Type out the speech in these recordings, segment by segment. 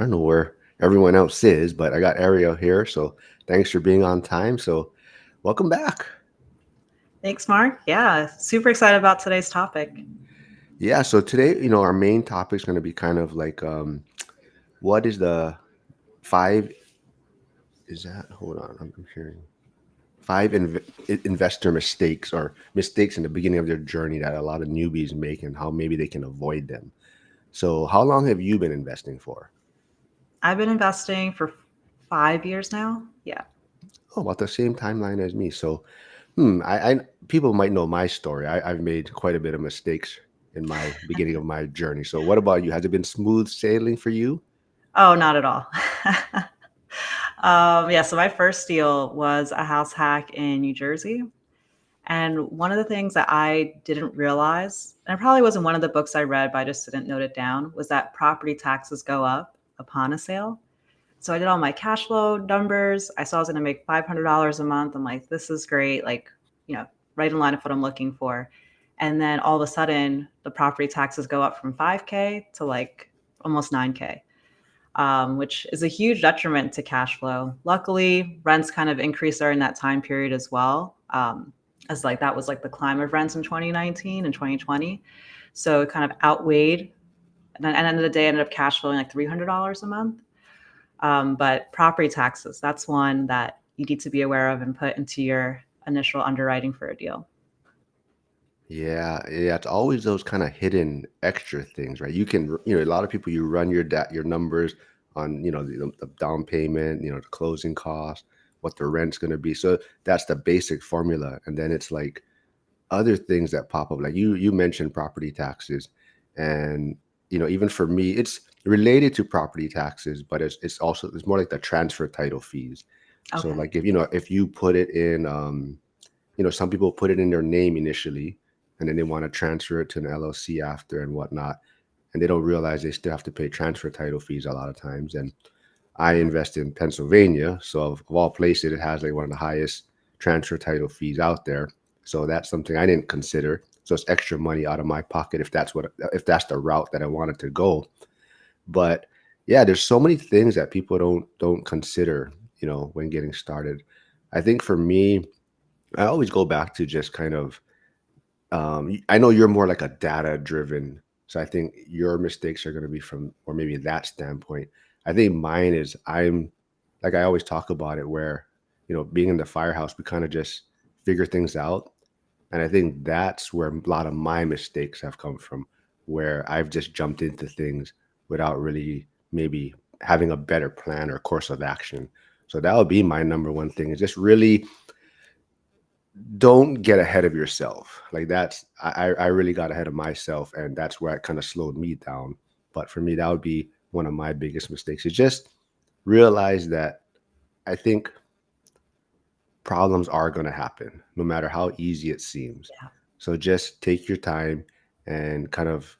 don't know where everyone else is, but I got Ariel here. So thanks for being on time. So welcome back. Thanks, Mark. Yeah, super excited about today's topic. Yeah. So today, our main topic is going to be kind of like what is the five, is that, hold on, I'm hearing five investor mistakes or mistakes in the beginning of their journey that a lot of newbies make and how maybe they can avoid them. So, how long have you been investing for? I've been investing for 5 years now. Yeah. Oh, about the same timeline as me. So, I people might know my story. I've made quite a bit of mistakes in my beginning of my journey. So, what about you? Has it been smooth sailing for you? Oh, not at all. Yeah, so my first deal was a house hack in New Jersey. And one of the things that I didn't realize, and it probably wasn't one of the books I read, but I just didn't note it down, was that property taxes go up upon a sale. So I did all my cash flow numbers. I saw I was going to make $500 a month. I'm like, this is great. Like, you know, right in line with what I'm looking for. And then all of a sudden, the property taxes go up from 5K to like almost 9K, which is a huge detriment to cash flow. Luckily, rents kind of increased during that time period as well, as like that was like the climb of rents in 2019 and 2020. So it kind of outweighed. And at the end of the day, I ended up cash flowing like $300 a month. But property taxes, that's one that you need to be aware of and put into your initial underwriting for a deal. Yeah, it's always those kind of hidden extra things, right? You can, a lot of people, you run your numbers on, the down payment, the closing cost, what the rent's going to be. So that's the basic formula, and then it's like other things that pop up. Like you mentioned property taxes, and even for me, it's related to property taxes, but it's more like the transfer title fees. So Okay. like if you put it in, some people put it in their name initially, and then they want to transfer it to an LLC after and whatnot, and they don't realize they still have to pay transfer title fees a lot of times. And I invest in Pennsylvania, so of all places, it has like one of the highest transfer title fees out there. So that's something I didn't consider. So it's extra money out of my pocket if that's the route that I wanted to go. But yeah, there's so many things that people don't consider, when getting started. I think for me, I always go back to just kind of I know you're more like a data driven, so I think your mistakes are going to be from, or maybe that standpoint. I think mine is I'm like I always talk about it, where being in the firehouse, we kind of just figure things out, and I think that's where a lot of my mistakes have come from, where I've just jumped into things without really maybe having a better plan or course of action. So that would be my number one thing, is just really don't get ahead of yourself. Like that's I really got ahead of myself, and that's where it kind of slowed me down. But for me, that would be one of my biggest mistakes, is just realize that I think problems are going to happen no matter how easy it seems. Yeah. So just take your time and kind of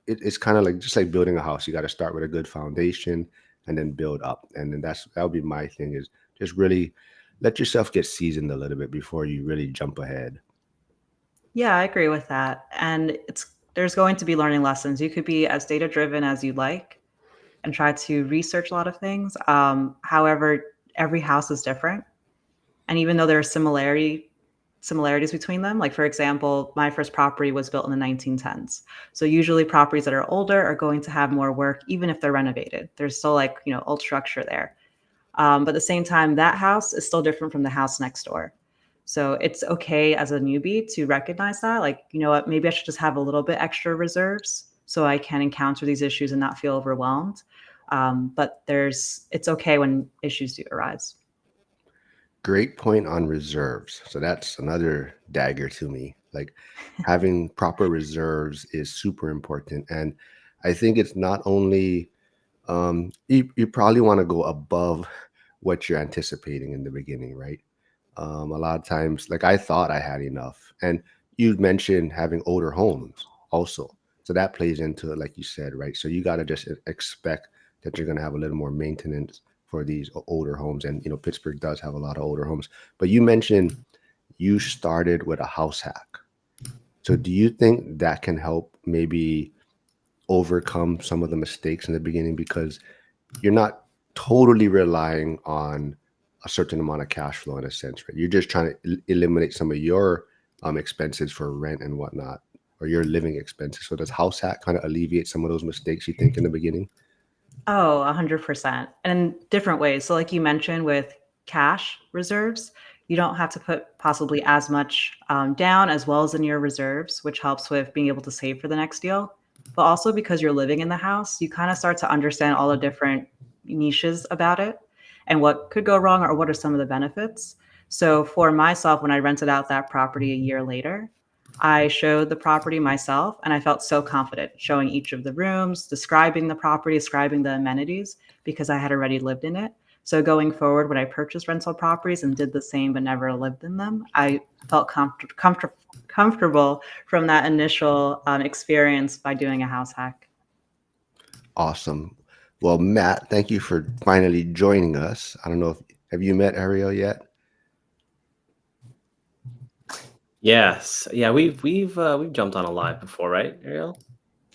it's kind of like just like building a house. You got to start with a good foundation and then build up. And then that would be my thing, is just really let yourself get seasoned a little bit before you really jump ahead. Yeah, I agree with that. And there's going to be learning lessons. You could be as data driven as you like and try to research a lot of things. However, every house is different. And even though there are similarities between them, like for example, my first property was built in the 1910s. So usually properties that are older are going to have more work, even if they're renovated. There's still like, old structure there. But at the same time, that house is still different from the house next door. So it's okay as a newbie to recognize that, like, you know what, maybe I should just have a little bit extra reserves so I can encounter these issues and not feel overwhelmed. But it's okay when issues do arise. Great point on reserves. So that's another dagger to me. Like having proper reserves is super important. And I think it's not only you probably want to go above what you're anticipating in the beginning, right? A lot of times, like I thought I had enough. And you mentioned having older homes also. So that plays into it, like you said, right? So you got to just expect that you're going to have a little more maintenance for these older homes. And, Pittsburgh does have a lot of older homes. But you mentioned you started with a house hack. So do you think that can help maybe overcome some of the mistakes in the beginning? Because you're not totally relying on a certain amount of cash flow in a sense, right? You're just trying to eliminate some of your expenses for rent and whatnot, or your living expenses. So does house hack kind of alleviate some of those mistakes you think in the beginning? Oh, 100%. And in different ways. So, like you mentioned with cash reserves, you don't have to put possibly as much down as well as in your reserves, which helps with being able to save for the next deal. But also because you're living in the house, you kind of start to understand all the different niches about it and what could go wrong or what are some of the benefits. So, for myself, when I rented out that property a year later, I showed the property myself and I felt so confident showing each of the rooms, describing the property, describing the amenities because I had already lived in it. So going forward, when I purchased rental properties and did the same but never lived in them, I felt comfortable from that initial experience by doing a house hack. Awesome. Well, Matt, thank you for finally joining us. I don't know if have you met Ariel yet? Yes. Yeah, we've jumped on a live before, right, Ariel?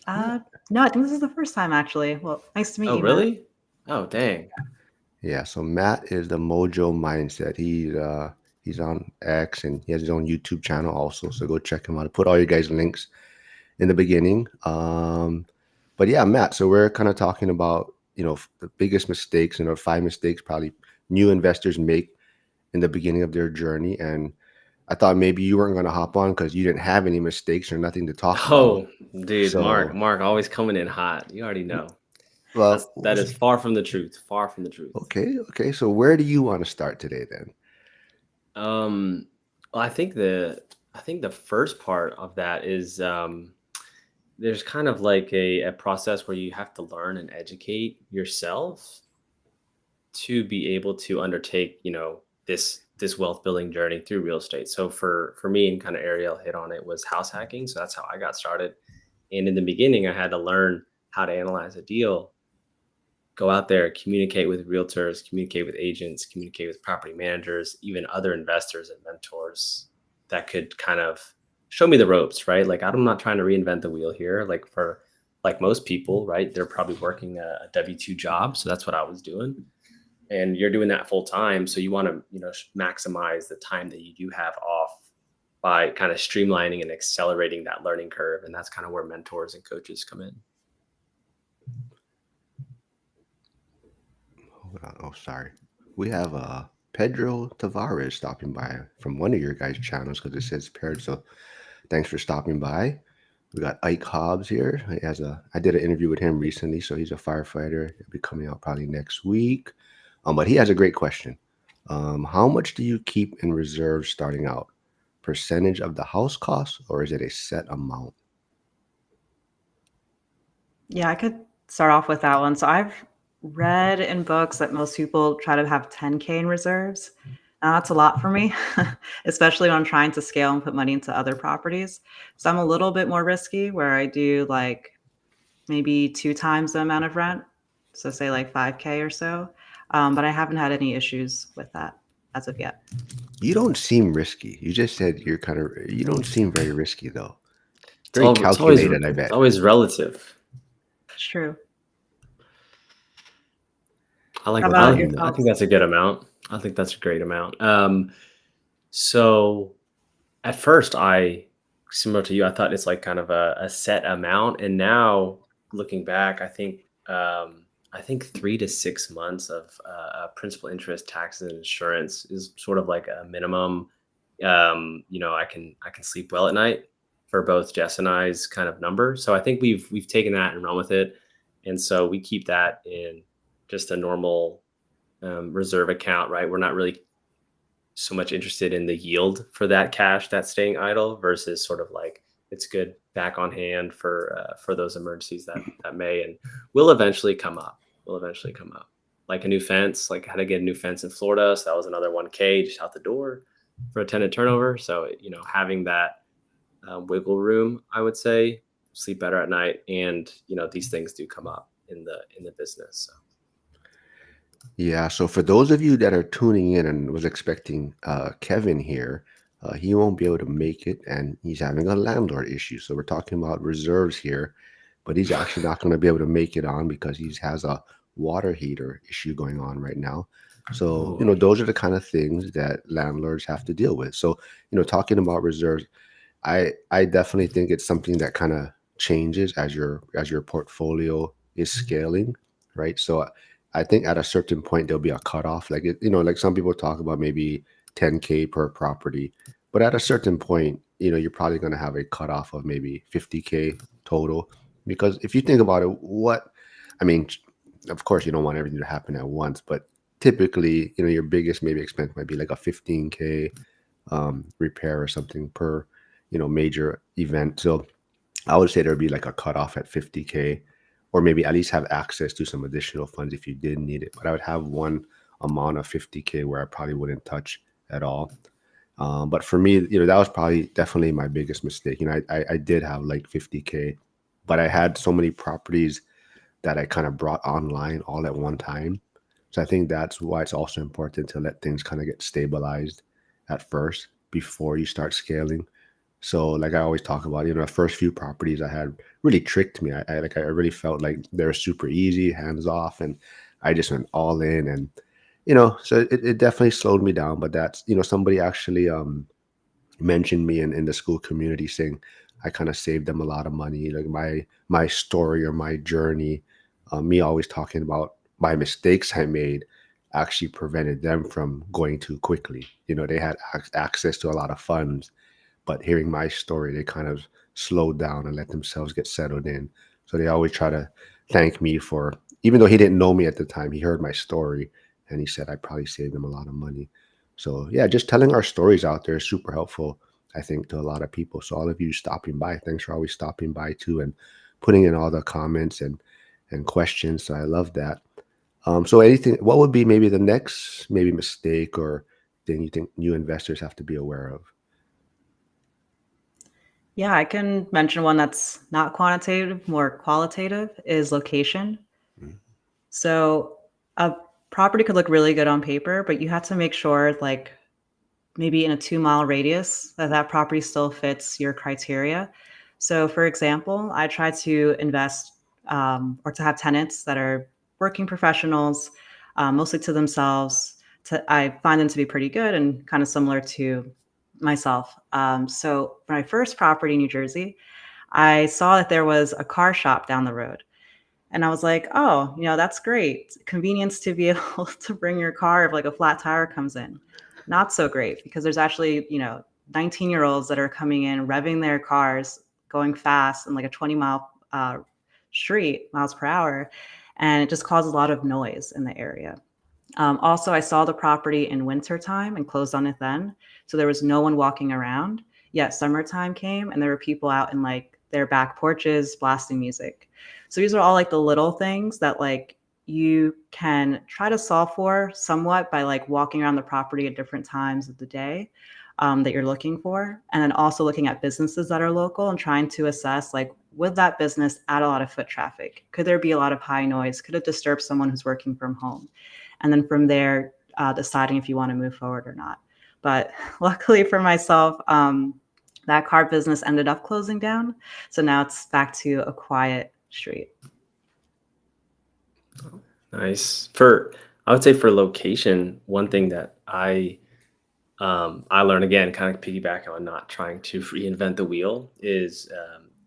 No, I think this is the first time actually. Well, nice to meet Oh, you, Matt. really? Oh, dang. Yeah, so Matt is the Mojo Mindset. He's on X and he has his own YouTube channel also. So go check him out. I put all you guys' links in the beginning. But yeah, Matt. So we're kind of talking about the biggest mistakes and 5 mistakes probably new investors make in the beginning of their journey. And I thought maybe you weren't going to hop on because you didn't have any mistakes or nothing to talk about. Oh, dude, So Mark always coming in hot. You already know. well, That is far from the truth. Far from the truth. okay. So where do you want to start today then? Well, I think the first part of that is there's kind of like a process where you have to learn and educate yourself to be able to undertake, this wealth building journey through real estate. So for me, and kind of Ariel hit on it, was house hacking. So that's how I got started. And in the beginning, I had to learn how to analyze a deal, go out there, communicate with realtors, communicate with agents, communicate with property managers, even other investors and mentors that could kind of show me the ropes, right? Like I'm not trying to reinvent the wheel here. Like most people, right? They're probably working a W-2 job. So that's what I was doing. And you're doing that full time. So you want to, maximize the time that you do have off by kind of streamlining and accelerating that learning curve. And that's kind of where mentors and coaches come in. Oh, sorry. We have Pedro Tavares stopping by from one of your guys' channels because it says paired. So thanks for stopping by. We got Ike Hobbs here. I did an interview with him recently, so he's a firefighter. He'll be coming out probably next week. But he has a great question. How much do you keep in reserve starting out? Percentage of the house cost, or is it a set amount? Yeah, I could start off with that one. So I've read in books that most people try to have 10K in reserves. That's a lot for me, especially when I'm trying to scale and put money into other properties. So I'm a little bit more risky where I do like maybe 2 times the amount of rent. So say like 5K or so. But I haven't had any issues with that as of yet. You don't seem risky. You just said you don't seem very risky though. It's Very all, calculated, I it's bet. always relative. It's true. I like How that. about Um, I think yourself? that's a good amount. I think that's a great amount. So at first similar to you, I thought it's like kind of a set amount. And now looking back, I think 3 to 6 months of principal, interest, taxes, and insurance is sort of like a minimum. I can sleep well at night for both Jess and I's kind of number. So I think we've taken that and run with it, and so we keep that in just a normal reserve account, right? We're not really so much interested in the yield for that cash that's staying idle versus sort of like it's good back on hand for those emergencies that may and will eventually come up. Will eventually come up. Like a new fence, like how to get a new fence in Florida. So that was another 1K just out the door for a tenant turnover. So having that wiggle room, I would say, sleep better at night, and these things do come up in the business. So. Yeah, so for those of you that are tuning in and was expecting Kevin here, he won't be able to make it, and he's having a landlord issue. So we're talking about reserves here, but he's actually not going to be able to make it on because he has a water heater issue going on right now. So, Oh, those are the kind of things that landlords have to deal with. So, talking about reserves, I definitely think it's something that kind of changes as your portfolio is scaling, right? So I think at a certain point there'll be a cutoff. Like like some people talk about maybe 10K per property, but at a certain point, you're probably going to have a cutoff of maybe 50K total. Because if you think about it, I mean, of course you don't want everything to happen at once, but typically, your biggest maybe expense might be like a 15K repair or something per major event. So I would say there'd be like a cutoff at 50K, or maybe at least have access to some additional funds if you did need it. But I would have one amount of 50K where I probably wouldn't touch at all. But for me, that was probably definitely my biggest mistake. I did have like 50K, but I had so many properties that I kind of brought online all at one time. So I think that's why it's also important to let things kind of get stabilized at first before you start scaling. So like I always talk about, the first few properties I had really tricked me. I really felt like they were super easy, hands off, and I just went all in. And so it definitely slowed me down. But that's somebody actually mentioned me in the school community, saying I kind of saved them a lot of money. Like my story or my journey, me always talking about my mistakes I made actually prevented them from going too quickly. They had access to a lot of funds, but hearing my story, they kind of slowed down and let themselves get settled in. So they always try to thank me for, even though he didn't know me at the time, he heard my story and he said I probably saved them a lot of money. So yeah, just telling our stories out there is super helpful, I think, to a lot of people. So all of you stopping by, thanks for always stopping by too and putting in all the comments and questions. So I love that. So anything, what would be maybe the next maybe mistake or thing you think new investors have to be aware of? Yeah, I can mention one that's not quantitative, more qualitative is location. Mhm. So a property could look really good on paper, but you have to make sure, like maybe in a 2-mile radius, that that property still fits your criteria. So, for example, I try to invest or to have tenants that are working professionals, mostly to themselves. I find them to be pretty good and kind of similar to myself. So, for my first property in New Jersey, I saw that there was a car shop down the road. And I was like, oh, that's great. Convenience to be able to bring your car if like a flat tire comes in. Not so great because there's actually, 19-year-olds that are coming in, revving their cars, going fast in like a 20-mile street, miles per hour. And it just causes a lot of noise in the area. Also, I saw the property in wintertime and closed on it then. So there was no one walking around. Yet summertime came and there were people out in like their back porches blasting music. So these are all like the little things that like you can try to solve for somewhat by like walking around the property at different times of the day that you're looking for. And then also looking at businesses that are local and trying to assess like, would that business add a lot of foot traffic? Could there be a lot of high noise? Could it disturb someone who's working from home? And then from there, deciding if you want to move forward or not. But luckily for myself, that car business ended up closing down. So now it's back to a quiet street. nice. I would say for location, one thing that I learned, again, kind of piggyback on not trying to reinvent the wheel, is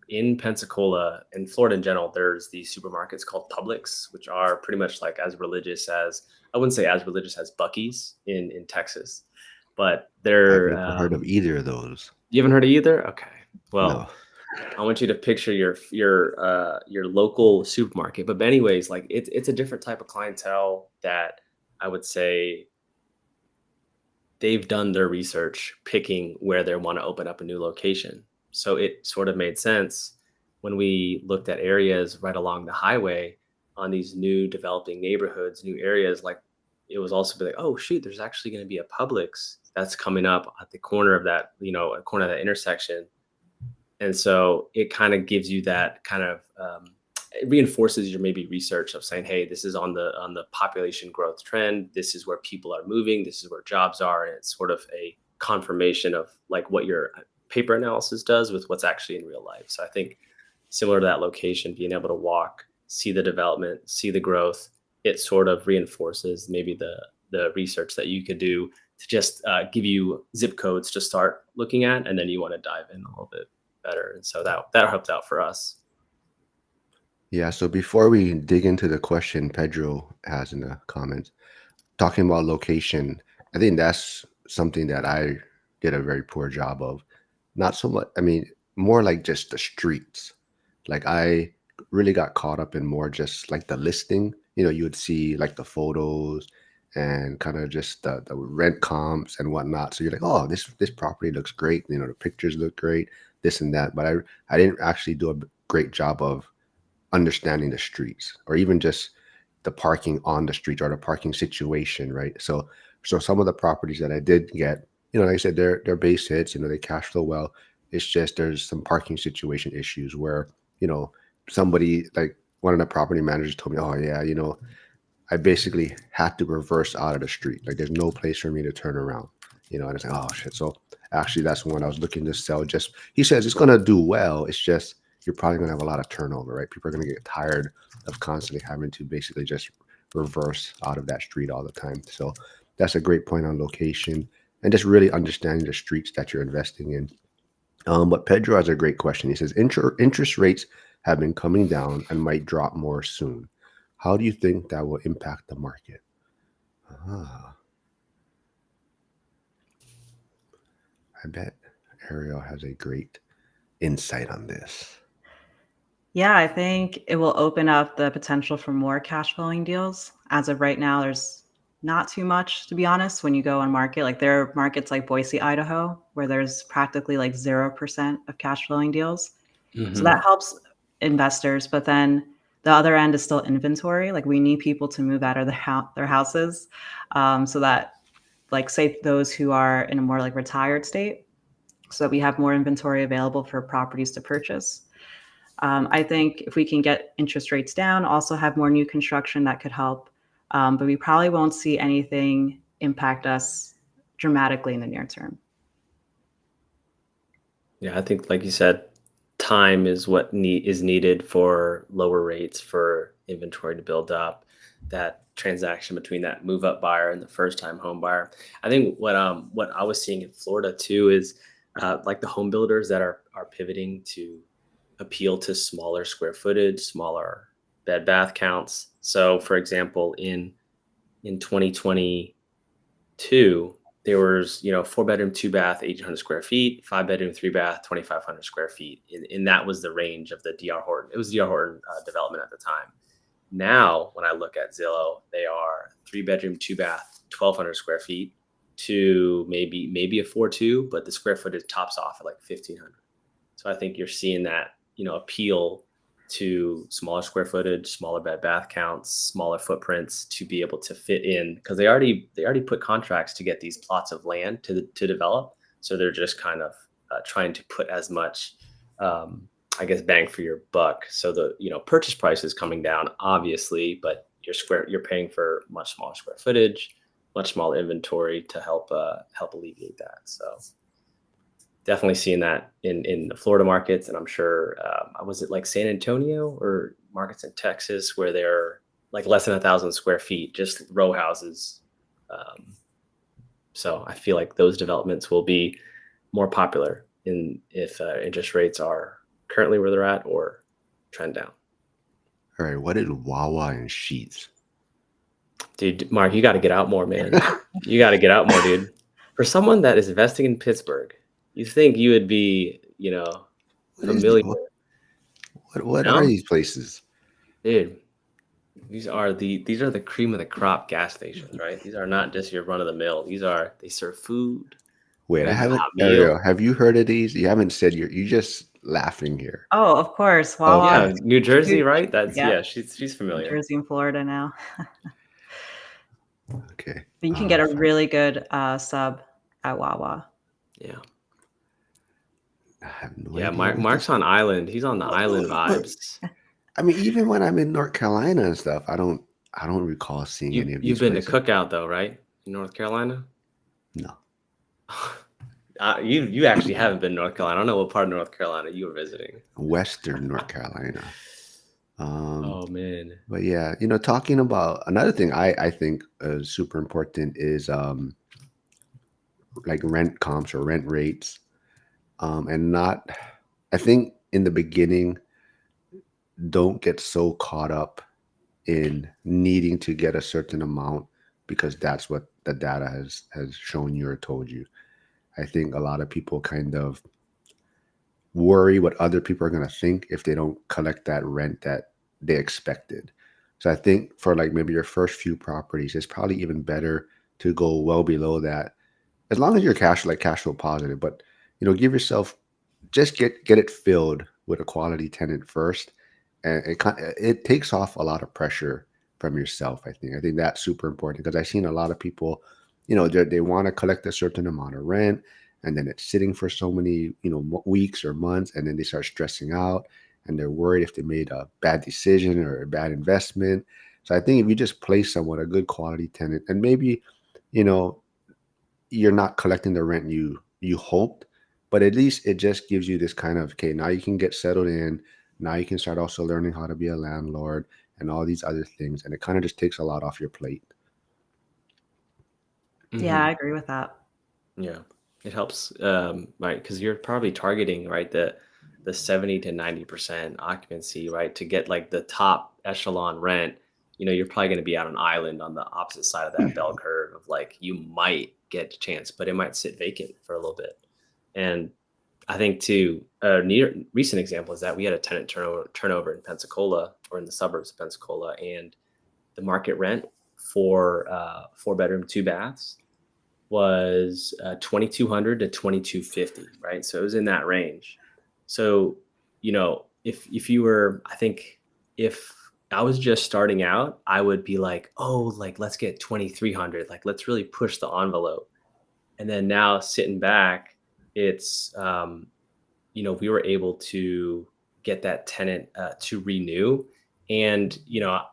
in Pensacola and Florida in general, there's these supermarkets called Publix, which are pretty much like as religious as, I wouldn't say as religious as Buc-ee's in Texas, but I've they're, never heard of either of those. you haven't heard of either? Okay. No. Well, I want you to picture your local supermarket. But anyways, like it's a different type of clientele that I would say they've done their research picking where they want to open up a new location. So it sort of made sense when we looked at areas right along the highway on these new developing neighborhoods, new areas. Like it was also be like, oh shoot, there's actually going to be a Publix that's coming up at the corner of that, a corner of that intersection. And so it kind of gives you that kind of it reinforces your maybe research of saying, hey, this is on the population growth trend. This is where people are moving. This is where jobs are. And it's sort of a confirmation of like what your paper analysis does with what's actually in real life. So I think similar to that location, being able to walk, see the development, see the growth, it sort of reinforces maybe the research that you could do to just give you zip codes to start looking at, and then you want to dive in a little bit better. And so that helped out for us. Yeah. So before we dig into the question Pedro has in the comments, talking about location, I think that's something that I did a very poor job of. Not so much, I mean, more like just the streets. Like I really got caught up in more just like the listing. You would see like the photos and kind of just the rent comps and whatnot. So you're like, oh, this property looks great. The pictures look great, this and that. But I didn't actually do a great job of understanding the streets or even just the parking on the street or the parking situation, right? So some of the properties that I did get, like I said, they're base hits, they cash flow well. It's just there's some parking situation issues where, somebody like one of the property managers told me, oh yeah, I basically had to reverse out of the street. Like there's no place for me to turn around, and it's like, oh shit. So actually that's one I was looking to sell. Just he says it's gonna do well. It's just you're probably gonna have a lot of turnover, right? People are gonna get tired of constantly having to basically just reverse out of that street all the time. So that's a great point on location and just really understanding the streets that you're investing in. But Pedro has a great question. He says interest rates have been coming down and might drop more soon. How do you think that will impact the market? I bet Ariel has a great insight on this. Yeah, I think it will open up the potential for more cash flowing deals. As of right now, there's not too much, to be honest, when you go on market. Like there are markets like Boise, Idaho, where there's practically like 0% of cash flowing deals. So that helps investors. But then the other end is still inventory. Like we need people to move out of their houses, so that, like, say those who are in a more like retired state, so that we have more inventory available for properties to purchase. I think if we can get interest rates down, also have more new construction, that could help. But we probably won't see anything impact us dramatically in the near term. Yeah, I think, like you said, time is what is needed for lower rates for inventory to build up. That transaction between that move up buyer and the first time home buyer. I think what I was seeing in Florida too is like the home builders that are pivoting to appeal to smaller square footage, smaller bed bath counts. So, for example, in 2022, there was 4-bedroom, 2-bath, 1,800 square feet, 5-bedroom, 3-bath, 2,500 square feet, and that was the range of the DR Horton. It was DR Horton development at the time. Now, when I look at Zillow, they are 3-bedroom, 2-bath, 1,200 square feet to maybe a 4.2, but the square footage tops off at like 1,500. So I think you're seeing that appeal to smaller square footage, smaller bed bath counts, smaller footprints to be able to fit in, because they already put contracts to get these plots of land to develop. So they're just kind of trying to put as much, I guess, bang for your buck. So the purchase price is coming down, obviously, but you're paying for much smaller square footage, much smaller inventory to help alleviate that. So definitely seeing that in the Florida markets, and I'm sure was it like San Antonio or markets in Texas where they're like less than 1,000 square feet, just row houses. So I feel like those developments will be more popular if interest rates are currently where they're at or trend down. All right, what is Wawa and Sheets? Dude, Mark, you got to get out more, man. You got to get out more, dude. For someone that is investing in Pittsburgh, you think you would be, familiar. What are these places? Dude, these are the cream of the crop gas stations, right? These are not just your run of the mill. They serve food. Wait, I haven't. Ariel, have you heard of these? You haven't said you just laughing here. Oh, of course. Oh, Wawa. yeah, New Jersey, right? She's familiar. New Jersey and Florida now. Okay. You can get a really good sub at Wawa. Yeah. I have no idea. Mark's on island. He's on the island vibes. I mean, even when I'm in North Carolina and stuff, I don't recall seeing any of these. You've been to Cookout though, right? In North Carolina? No. You actually haven't been to North Carolina. I don't know what part of North Carolina you were visiting. Western North Carolina. Um, Oh man. but yeah, talking about another thing I think is super important is like rent comps or rent rates. And not, I think in the beginning, don't get so caught up in needing to get a certain amount because that's what the data has shown you or told you. I think a lot of people kind of worry what other people are going to think if they don't collect that rent that they expected. So I think for like maybe your first few properties, it's probably even better to go well below that, as long as you're cash flow positive. But give yourself, just get it filled with a quality tenant first, and it takes off a lot of pressure from yourself. I think that's super important because I've seen a lot of people, they want to collect a certain amount of rent, and then it's sitting for so many weeks or months, and then they start stressing out, and they're worried if they made a bad decision or a bad investment. So I think if you just place someone, a good quality tenant, and maybe you know you're not collecting the rent you hoped, but at least it just gives you this kind of, okay, now you can get settled in. Now you can start also learning how to be a landlord and all these other things, and it kind of just takes a lot off your plate. Yeah, Hmm. I agree with that. Yeah, it helps, right? Because you're probably targeting, right, the 70 to 90% occupancy, right, to get like the top echelon rent. You're probably going to be on an island on the opposite side of that bell curve of like you might get a chance, but it might sit vacant for a little bit. And I think too, a near recent example is that we had a tenant turnover in Pensacola or in the suburbs of Pensacola, and the market rent for 4 bedroom, 2 baths was 2,200 to 2,250, right? So it was in that range. So, if you were, I think if I was just starting out, I would be like, oh, like let's get 2,300, like let's really push the envelope. And then now sitting back, it's we were able to get that tenant to renew. And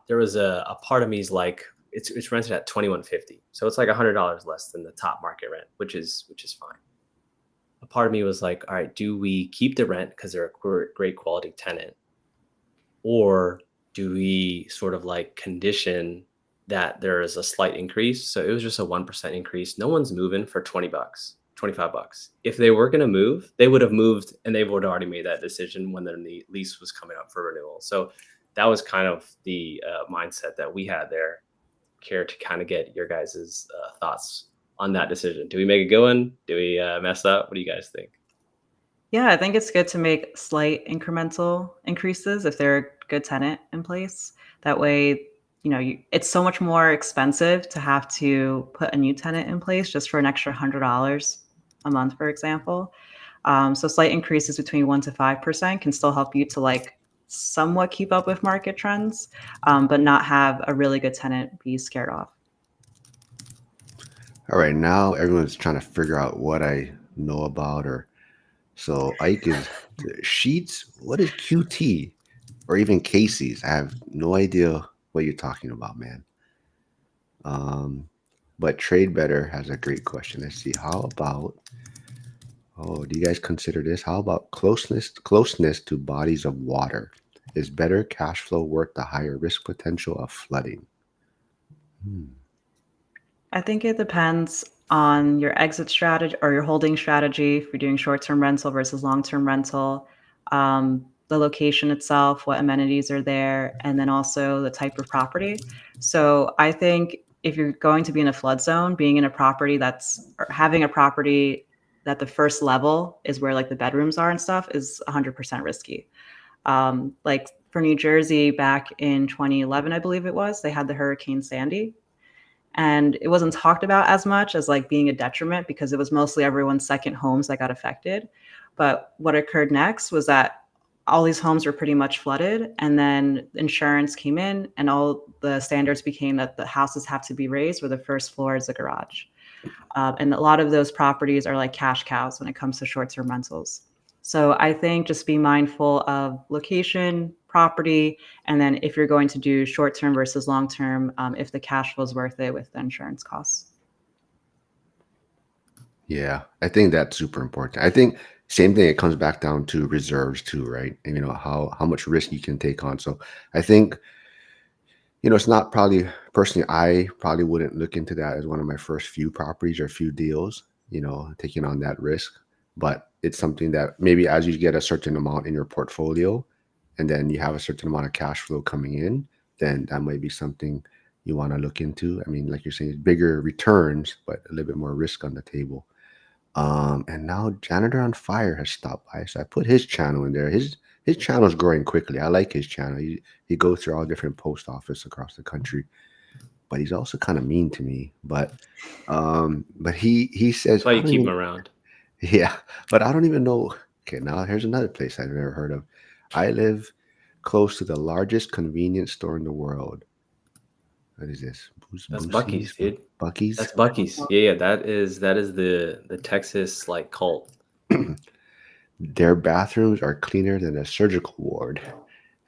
there was a part of me is like, it's rented at 2,150, so it's like $100 less than the top market rent, which is fine. A part of me was like, all right, do we keep the rent because they're a great quality tenant, or do we sort of like condition that there is a slight increase? So it was just a 1% increase. No one's moving for $20, $25. If they were going to move, they would have moved and they would have already made that decision when their lease was coming up for renewal. So that was kind of the mindset that we had there. Care to kind of get your guys' thoughts on that decision? Do we make a good one? Do we mess up? What do you guys think? Yeah, I think it's good to make slight incremental increases if they're a good tenant in place. That way, it's so much more expensive to have to put a new tenant in place just for an extra $100 a month, for example. So slight increases between 1 to 5% can still help you to like somewhat keep up with market trends, but not have a really good tenant be scared off. All right, now everyone's trying to figure out what I know about her. So Ike is Sheets. What is QT or even Casey's? I have no idea what you're talking about, man. Um, but Trade Better has a great question. Let's see. How about, oh, do you guys consider this? How about closeness to bodies of water? Is better cash flow worth the higher risk potential of flooding? Hmm. I think it depends on your exit strategy or your holding strategy if you're doing short-term rental versus long-term rental, the location itself, what amenities are there, and then also the type of property. So I think if you're going to be in a flood zone, being in a property that's or having a property that the first level is where like the bedrooms are and stuff is 100% risky. Like for New Jersey back in 2011, I believe it was, they had the Hurricane Sandy, and it wasn't talked about as much as like being a detriment because it was mostly everyone's second homes that got affected. But what occurred next was that all these homes were pretty much flooded, and then insurance came in and all the standards became that the houses have to be raised where the first floor is a garage. And a lot of those properties are like cash cows when it comes to short-term rentals. So I think just be mindful of location, property, and then if you're going to do short-term versus long-term, if the cash flow is worth it with the insurance costs. Yeah, I think that's super important. I think same thing. It comes back down to reserves too, right? And how much risk you can take on. So I think it's not probably personally. I probably wouldn't look into that as one of my first few properties or few deals. Taking on that risk, but it's something that maybe as you get a certain amount in your portfolio, and then you have a certain amount of cash flow coming in, then that might be something you want to look into. I mean, like you're saying, bigger returns, but a little bit more risk on the table. And now Janitor on Fire has stopped by, so I put his channel in there. His channel is growing quickly. I like his channel. He goes through all different post office across the country, but he's also kind of mean to me. But he says That's why I you don't keep them even around. yeah, but I don't even know. Okay, now here's another place I've never heard of. I live close to the largest convenience store in the world. What is this? That's Bucky's, Boosie's? dude. Bucky's? That's Bucky's. Yeah, that is the Texas like cult. Their bathrooms are cleaner than a surgical ward,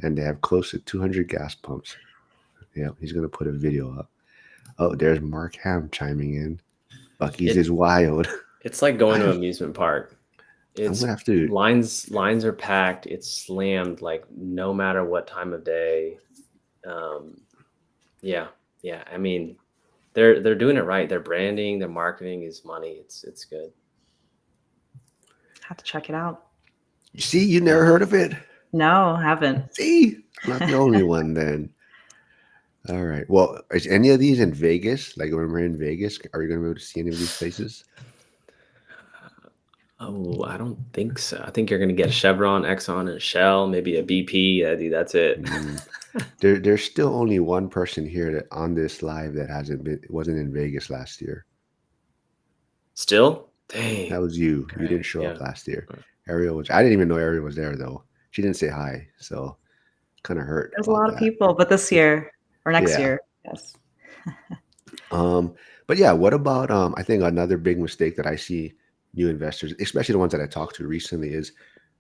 and they have close to 200 gas pumps. Yeah, he's gonna put a video up. Oh, there's Mark Ham chiming in. Bucky's It is wild. it's like going to an amusement park. I'm It's gonna have to. lines are packed. It's slammed like no matter what time of day. Um, yeah, yeah. I mean, they're doing it right. Their branding, their marketing is money. It's good. Have to check it out. You see, you never heard of it. No, haven't. See, I'm not the only one then. All right. Well, is any of these in Vegas? Like when we're in Vegas, are you gonna be able to see any of these places? Oh, I don't think so. I think you're gonna get a Chevron, Exxon, and a Shell, maybe a BP. Dude, that's it. Mm. There's still only one person here that on this live that wasn't in Vegas last year. Still? That Dang. was you. You Okay. didn't show Yeah. up last year. Ariel was. I didn't even know Ariel was there though. She didn't say hi, so kind of hurt There's a about lot of that. people, but this year or next Yeah. year, yes. But yeah, what about I think another big mistake that I see new investors, especially the ones that I talked to recently, is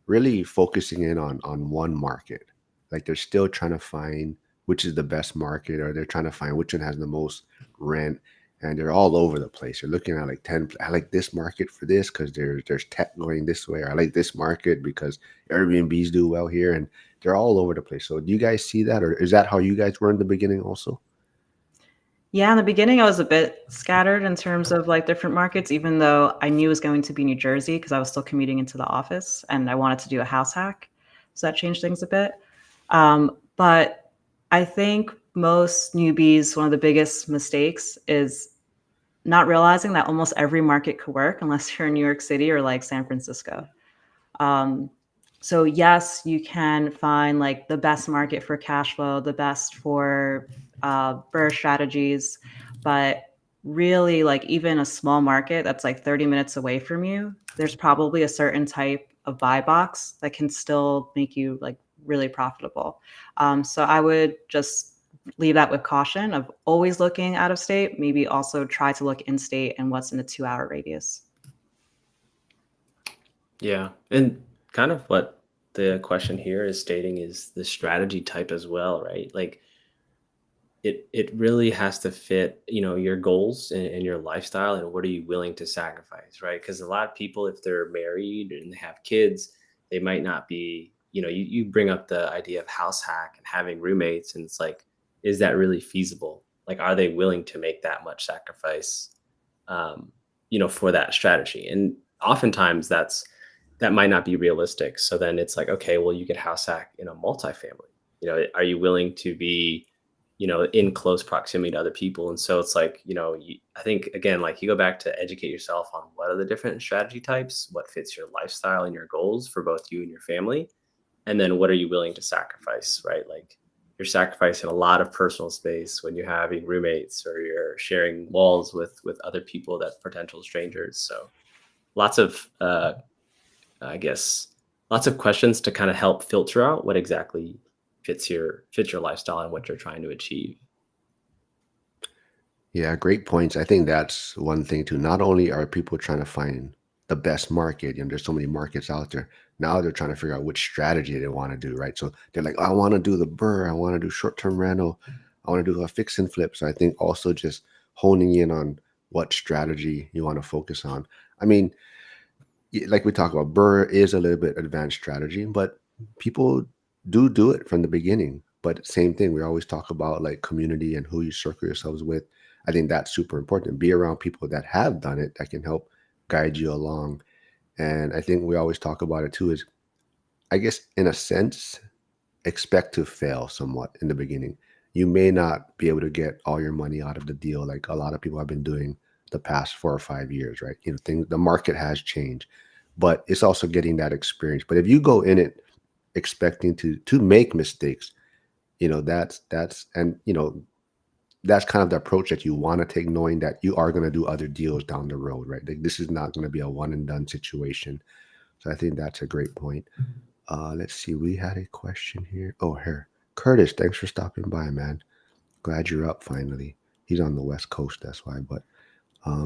really focusing in on one market. Like they're still trying to find which is the best market, or they're trying to find which one has the most rent, and they're all over the place. They're looking at like 10. I like this market for this because there's tech going this way. Or I like this market because Airbnbs do well here, and they're all over the place. So do you guys see that, or is that how you guys were in the beginning also? Yeah, in the beginning, I was a bit scattered in terms of like different markets, even though I knew it was going to be New Jersey because I was still commuting into the office and I wanted to do a house hack. So that changed things a bit. But I think most newbies, one of the biggest mistakes is not realizing that almost every market could work unless you're in New York City or like San Francisco. Um, so yes, you can find like the best market for cash flow, the best for burr strategies, but really like even a small market that's like 30 minutes away from you, there's probably a certain type of buy box that can still make you like really profitable. So I would just leave that with caution of always looking out of state, maybe also try to look in state and what's in a 2-hour radius. Yeah. And kind of what the question here is stating is the strategy type as well, right? Like it really has to fit, your goals and your lifestyle and what are you willing to sacrifice, right? Because a lot of people, if they're married and they have kids, they might not be, you bring up the idea of house hack and having roommates, and it's like, is that really feasible? Like, are they willing to make that much sacrifice, for that strategy? And oftentimes that might not be realistic. So then it's like, okay, well, you could house hack in a multifamily. Are you willing to be, in close proximity to other people? And so it's like, I think again, like you go back to educate yourself on what are the different strategy types, what fits your lifestyle and your goals for both you and your family. And then what are you willing to sacrifice, right? Like you're sacrificing a lot of personal space when you're having roommates or you're sharing walls with other people that potential strangers. So lots of, I guess, lots of questions to kind of help filter out what exactly fits your lifestyle and what you're trying to achieve. Yeah, great points. I think that's one thing too. Not only are people trying to find the best market, there's so many markets out there. Now they're trying to figure out which strategy they want to do, right? So they're like, I want to do the burr, I want to do short-term rental, I want to do a fix and flip. So I think also just honing in on what strategy you want to focus on. I mean, like we talk about, Burr is a little bit advanced strategy, but people do it from the beginning. But same thing, we always talk about like community and who you circle yourselves with. I think that's super important. Be around people that have done it that can help guide you along. And I think we always talk about it too is, I guess, in a sense, expect to fail somewhat in the beginning. You may not be able to get all your money out of the deal like a lot of people have been doing the past 4 or 5 years, right? Things, the market has changed, but it's also getting that experience. But if you go in it expecting to make mistakes, that's and that's kind of the approach that you want to take, knowing that you are going to do other deals down the road, right? Like this is not going to be a one and done situation. So I think that's a great point. Let's see. We had a question here. Oh, here. Curtis, thanks for stopping by, man. Glad you're up finally. He's on the West Coast, that's why. But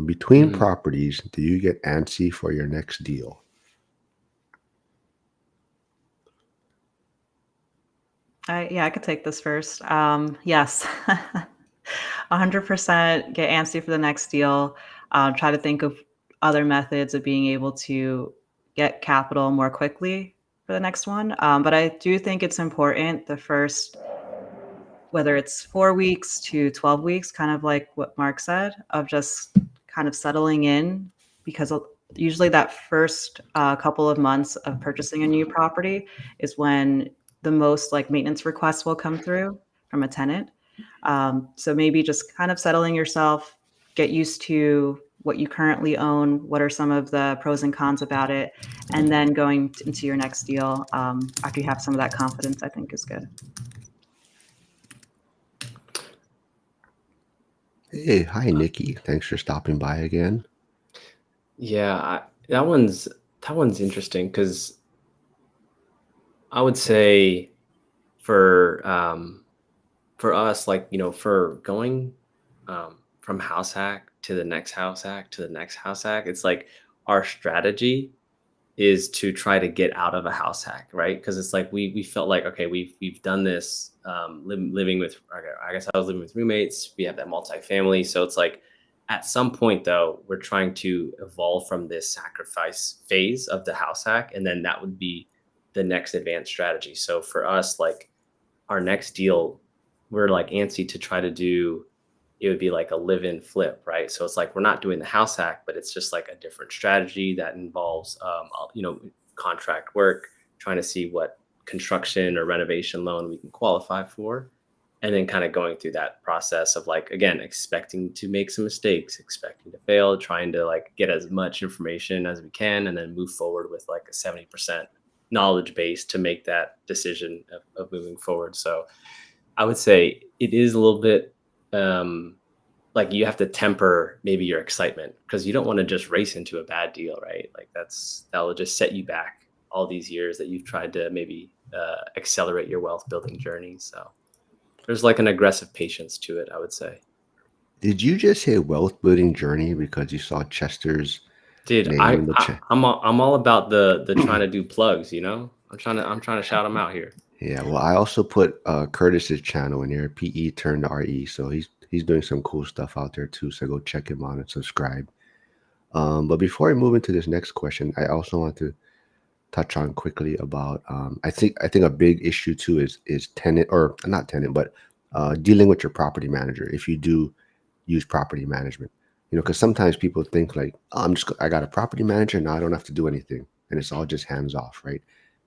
between Mhm. properties, do you get antsy for your next deal? I could take this first. Yes, 100% get antsy for the next deal. Try to think of other methods of being able to get capital more quickly for the next one. But I do think it's important the first, whether it's 4 weeks to 12 weeks, kind of like what Mark said, of just kind of settling in, because usually that first couple of months of purchasing a new property is when the most like maintenance requests will come through from a tenant. So maybe just kind of settling yourself, get used to what you currently own, what are some of the pros and cons about it, and then going into your next deal after you have some of that confidence, I think is good. Hey, hi, Nikki. Thanks for stopping by again. Yeah, that one's interesting because I would say for for us, like for going from house hack to the next house hack to the next house hack, it's like our strategy is to try to get out of a house hack, right? Because it's like we felt like okay, we've done this living with. Okay, I guess I was living with roommates. We have that multifamily, so it's like at some point though, we're trying to evolve from this sacrifice phase of the house hack, and then that would be the next advanced strategy. So for us, like our next deal, we're like antsy to try to do it would be like a live-in flip, right? So it's like we're not doing the house hack, but it's just like a different strategy that involves, contract work, trying to see what construction or renovation loan we can qualify for, and then kind of going through that process of like again expecting to make some mistakes, expecting to fail, trying to like get as much information as we can, and then move forward with like a 70% knowledge base to make that decision of moving forward. So I would say it is a little bit like you have to temper maybe your excitement because you don't want to just race into a bad deal, right? Like that will just set you back all these years that you've tried to maybe accelerate your wealth building journey. So there's like an aggressive patience to it, I would say. Did you just say wealth building journey because you saw Chester's Dude, name in the chat? I'm all about the trying to do plugs, you know? I'm trying to shout them out here. Yeah, well, I also put Curtis's channel in here, PE turned RE. So he's doing some cool stuff out there too. So go check him out and subscribe. But before I move into this next question, I also want to touch on quickly about I think a big issue too is tenant, or not tenant, but dealing with your property manager if you do use property management. Because sometimes people think like, oh, I got a property manager, now I don't have to do anything, and it's all just hands off, right?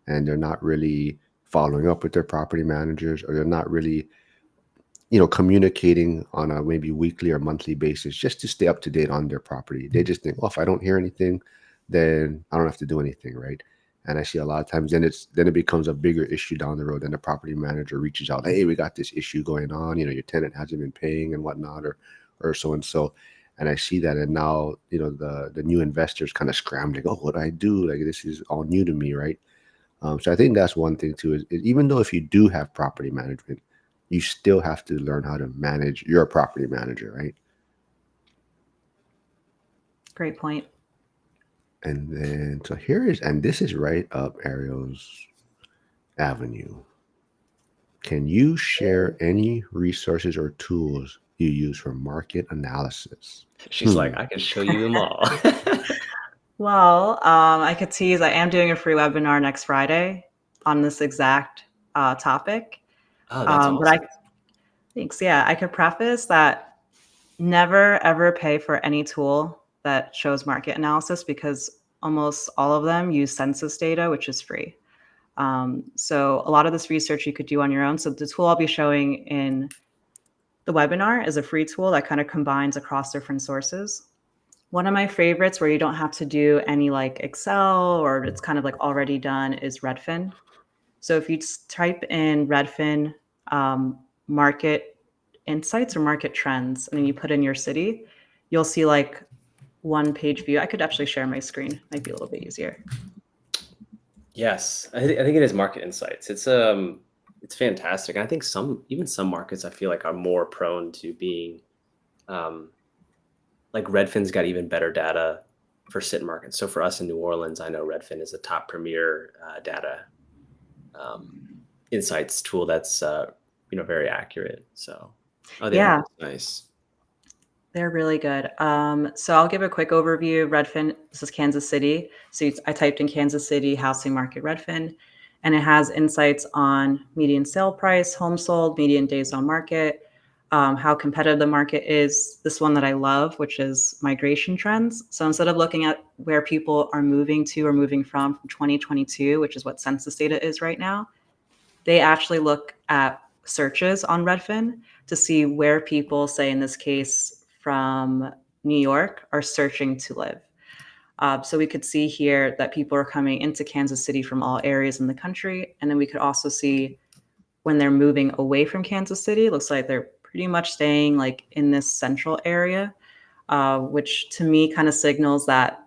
And they're not really following up with their property managers, or they're not really communicating on a maybe weekly or monthly basis just to stay up to date on their property. They just think, well, if I don't hear anything, then I don't have to do anything, right? And I see a lot of times then it becomes a bigger issue down the road. Then the property manager reaches out, hey, we got this issue going on. Your tenant hasn't been paying and whatnot, or so and so. And I see that, and now the new investors kind of scrambling. Oh, what do I do? Like this is all new to me, right? So I think that's one thing too. Is even though if you do have property management, you still have to learn how to manage your property manager, right? Great point. And then so and this is right up Ariel's avenue. Can you share any resources or tools you use for market analysis? She's like, I can show you them all. Well, I could tease. I am doing a free webinar next Friday on this exact topic. Oh, that's But I awesome. thanks. Yeah, I could preface that never ever pay for any tool that shows market analysis because almost all of them use census data, which is free. So a lot of this research you could do on your own. So the tool I'll be showing in the webinar is a free tool that kind of combines across different sources. One of my favorites where you don't have to do any like Excel or it's kind of like already done is Redfin. So if you type in Redfin market insights or market trends, and then you put in your city, you'll see like one page view. I could actually share my screen. Might be a little bit easier. Yes, I think it is market insights. It's fantastic. I think even some markets I feel like are more prone to being um, like Redfin's got even better data for sit markets. So for us in New Orleans, I know Redfin is a top premier data um, insights tool that's very accurate. So they are Yeah, nice. they're really good. So I'll give a quick overview. Redfin, this is Kansas City. So I typed in Kansas City housing market Redfin, and it has insights on median sale price, home sold, median days on market, how competitive the market is. This one that I love, which is migration trends. So instead of looking at where people are moving to or moving from 2022, which is what census data is right now, they actually look at searches on Redfin to see where people, say in this case from New York, are searching to live. So we could see here that people are coming into Kansas City from all areas in the country. And then we could also see when they're moving away from Kansas City, it looks like they're pretty much staying like in this central area, which to me kind of signals that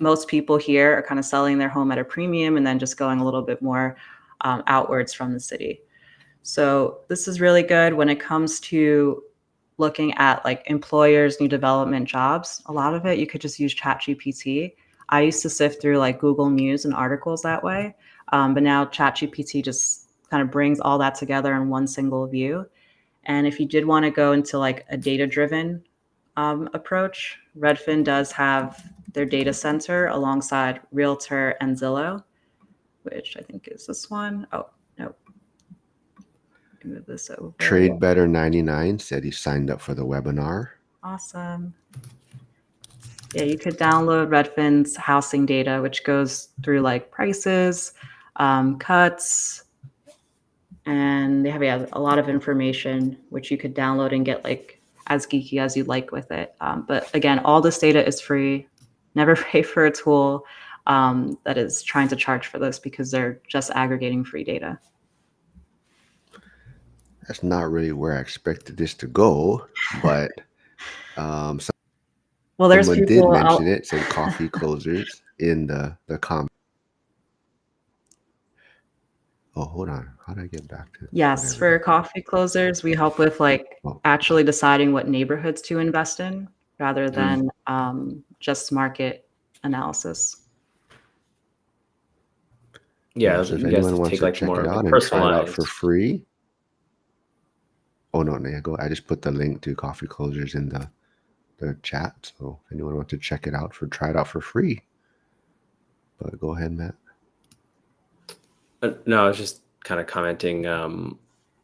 most people here are kind of selling their home at a premium and then just going a little bit more outwards from the city. So this is really good when it comes to looking at like employers, new development jobs. A lot of it you could just use ChatGPT. I used to sift through like Google News and articles that way, but now ChatGPT just kind of brings all that together in one single view. And if you did want to go into like a data-driven approach, Redfin does have their data center alongside Realtor and Zillow, which I think is this one. Oh, no, move this over. Trade Better 99 said he signed up for the webinar. Awesome. Yeah, you could download Redfin's housing data, which goes through like prices, cuts, and they have a lot of information which you could download and get like as geeky as you'd like with it. But again, all this data is free. Never pay for a tool that is trying to charge for this because they're just aggregating free data. That's not really where I expected this to go, but Well, there's someone did people mention out. it, said coffee closers in the comment. Oh, hold on. How do I get back to Yes, whatever? for coffee closers, we help with like Oh, actually deciding what neighborhoods to invest in rather than just market analysis. Yeah, so if you guys anyone wants take to like check it more like out and try it out for personalized. free. Oh no, yeah, go. I just put the link to coffee closers in the chat. So if anyone wants to check it out try it out for free. But go ahead, Matt. No, I was just kind of commenting.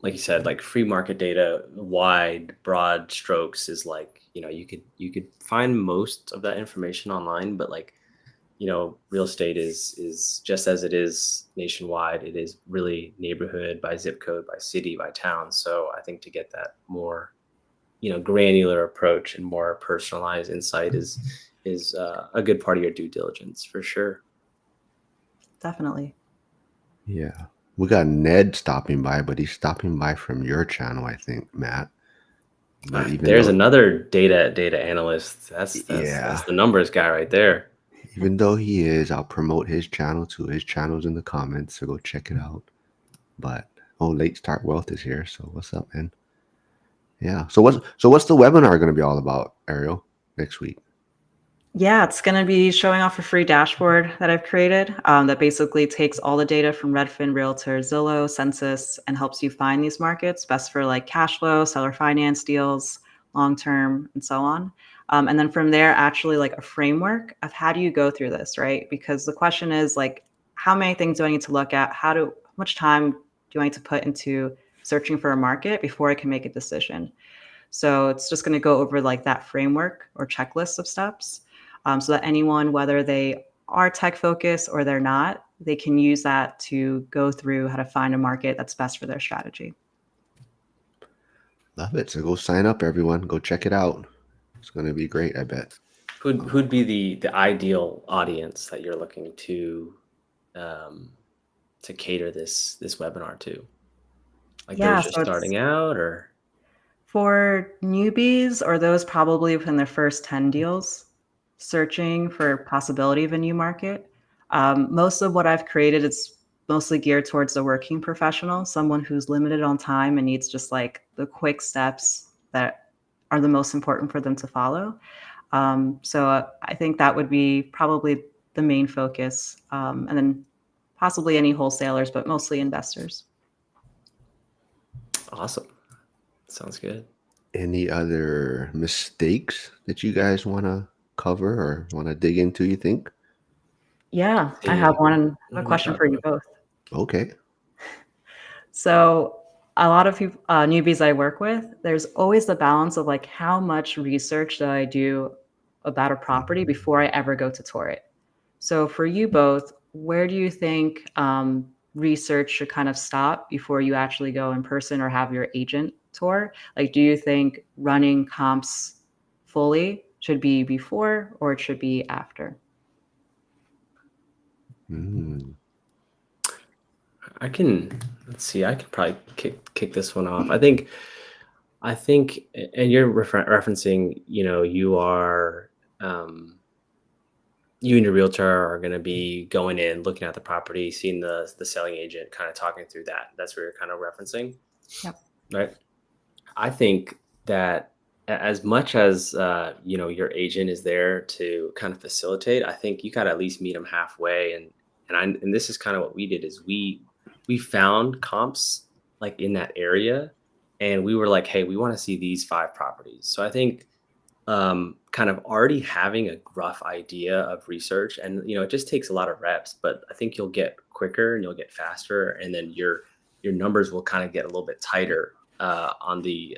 Like you said, like free market data, wide, broad strokes is like you could find most of that information online, but like real estate is just as it is nationwide. It is really neighborhood by zip code, by city, by town. So I think to get that more granular approach and more personalized insight is a good part of your due diligence for sure. Definitely. Yeah. We got Ned stopping by, but he's stopping by from your channel, I think, Matt. But even There's though another data analyst. That's yeah, the numbers guy right there. even though he is, I'll promote his channel too. His channel's in the comments, so go check it out. But Late Start Wealth is here. So what's up, man? Yeah. So what's the webinar going to be all about, Ariel, next week? Yeah, it's going to be showing off a free dashboard that I've created that basically takes all the data from Redfin, Realtor, Zillow, Census, and helps you find these markets best for like cash flow, seller finance deals, long term, and so on. And then from there, actually like a framework of how do you go through this, right? Because the question is like, how many things do I need to look at? How much time do I need to put into searching for a market before I can make a decision? So it's just going to go over like that framework or checklist of steps, so that anyone, whether they are tech focused or they're not, they can use that to go through how to find a market that's best for their strategy. Love it. So go sign up, everyone. Go check it out. It's going to be great, I bet. Who'd be the ideal audience that you're looking to cater this webinar to? Like Yeah, those just so starting out, or for newbies or those probably within their first 10 deals, searching for possibility of a new market. Most of what I've created is mostly geared towards the working professional, someone who's limited on time and needs just like the quick steps that are the most important for them to follow. So I think that would be probably the main focus. And then possibly any wholesalers, but mostly investors. awesome. Sounds good. Any other mistakes that you guys want to cover or want to dig into, you think? Yeah, I have See, a what did we question talk for you about? both. Okay. So a lot of people, newbies I work with, there's always the balance of like how much research do I do about a property before I ever go to tour it. So for you both, where do you think research should kind of stop before you actually go in person or have your agent tour? Like, do you think running comps fully should be before or it should be after? Mm. Let's see. I can probably kick this one off. I think, and you're referencing, you are, you and your realtor are going to be going in, looking at the property, seeing the selling agent, kind of talking through that. That's what you're kind of referencing, Yep. right? I think that as much as your agent is there to kind of facilitate, I think you got to at least meet them halfway. And this is kind of what we did is we found comps like in that area, and we were like, hey, we want to see these 5 properties. So I think kind of already having a rough idea of research, and it just takes a lot of reps, but I think you'll get quicker and you'll get faster, and then your numbers will kind of get a little bit tighter on the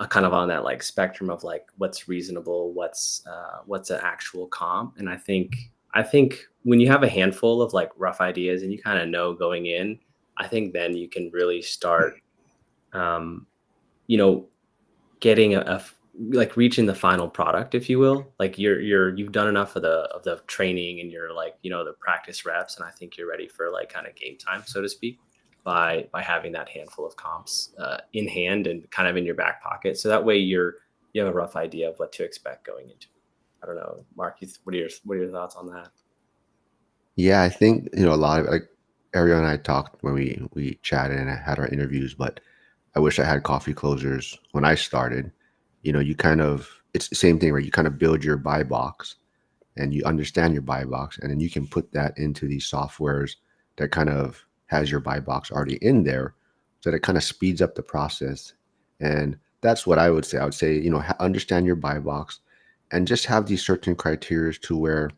kind of on that like spectrum of like what's reasonable, what's an actual comp. And I think when you have a handful of like rough ideas and you kind of know going in, I think then you can really start you know getting like reaching the final product, if you will. Like you've done enough of the training, and you're like, the practice reps, and I think you're ready for like kind of game time, so to speak, by having that handful of comps in hand and kind of in your back pocket. So that way you have a rough idea of what to expect going into it. I don't know, Mark, what are your thoughts on that? Yeah, I think, a lot of like Ariel and I talked when we chatted and had our interviews, but I wish I had coffee closers when I started. You kind of, it's the same thing, right? You kind of build your buy box and you understand your buy box, and then you can put that into these softwares that kind of has your buy box already in there. So that kind of speeds up the process. And that's what I would say. I would say, understand your buy box and just have these certain criteria to where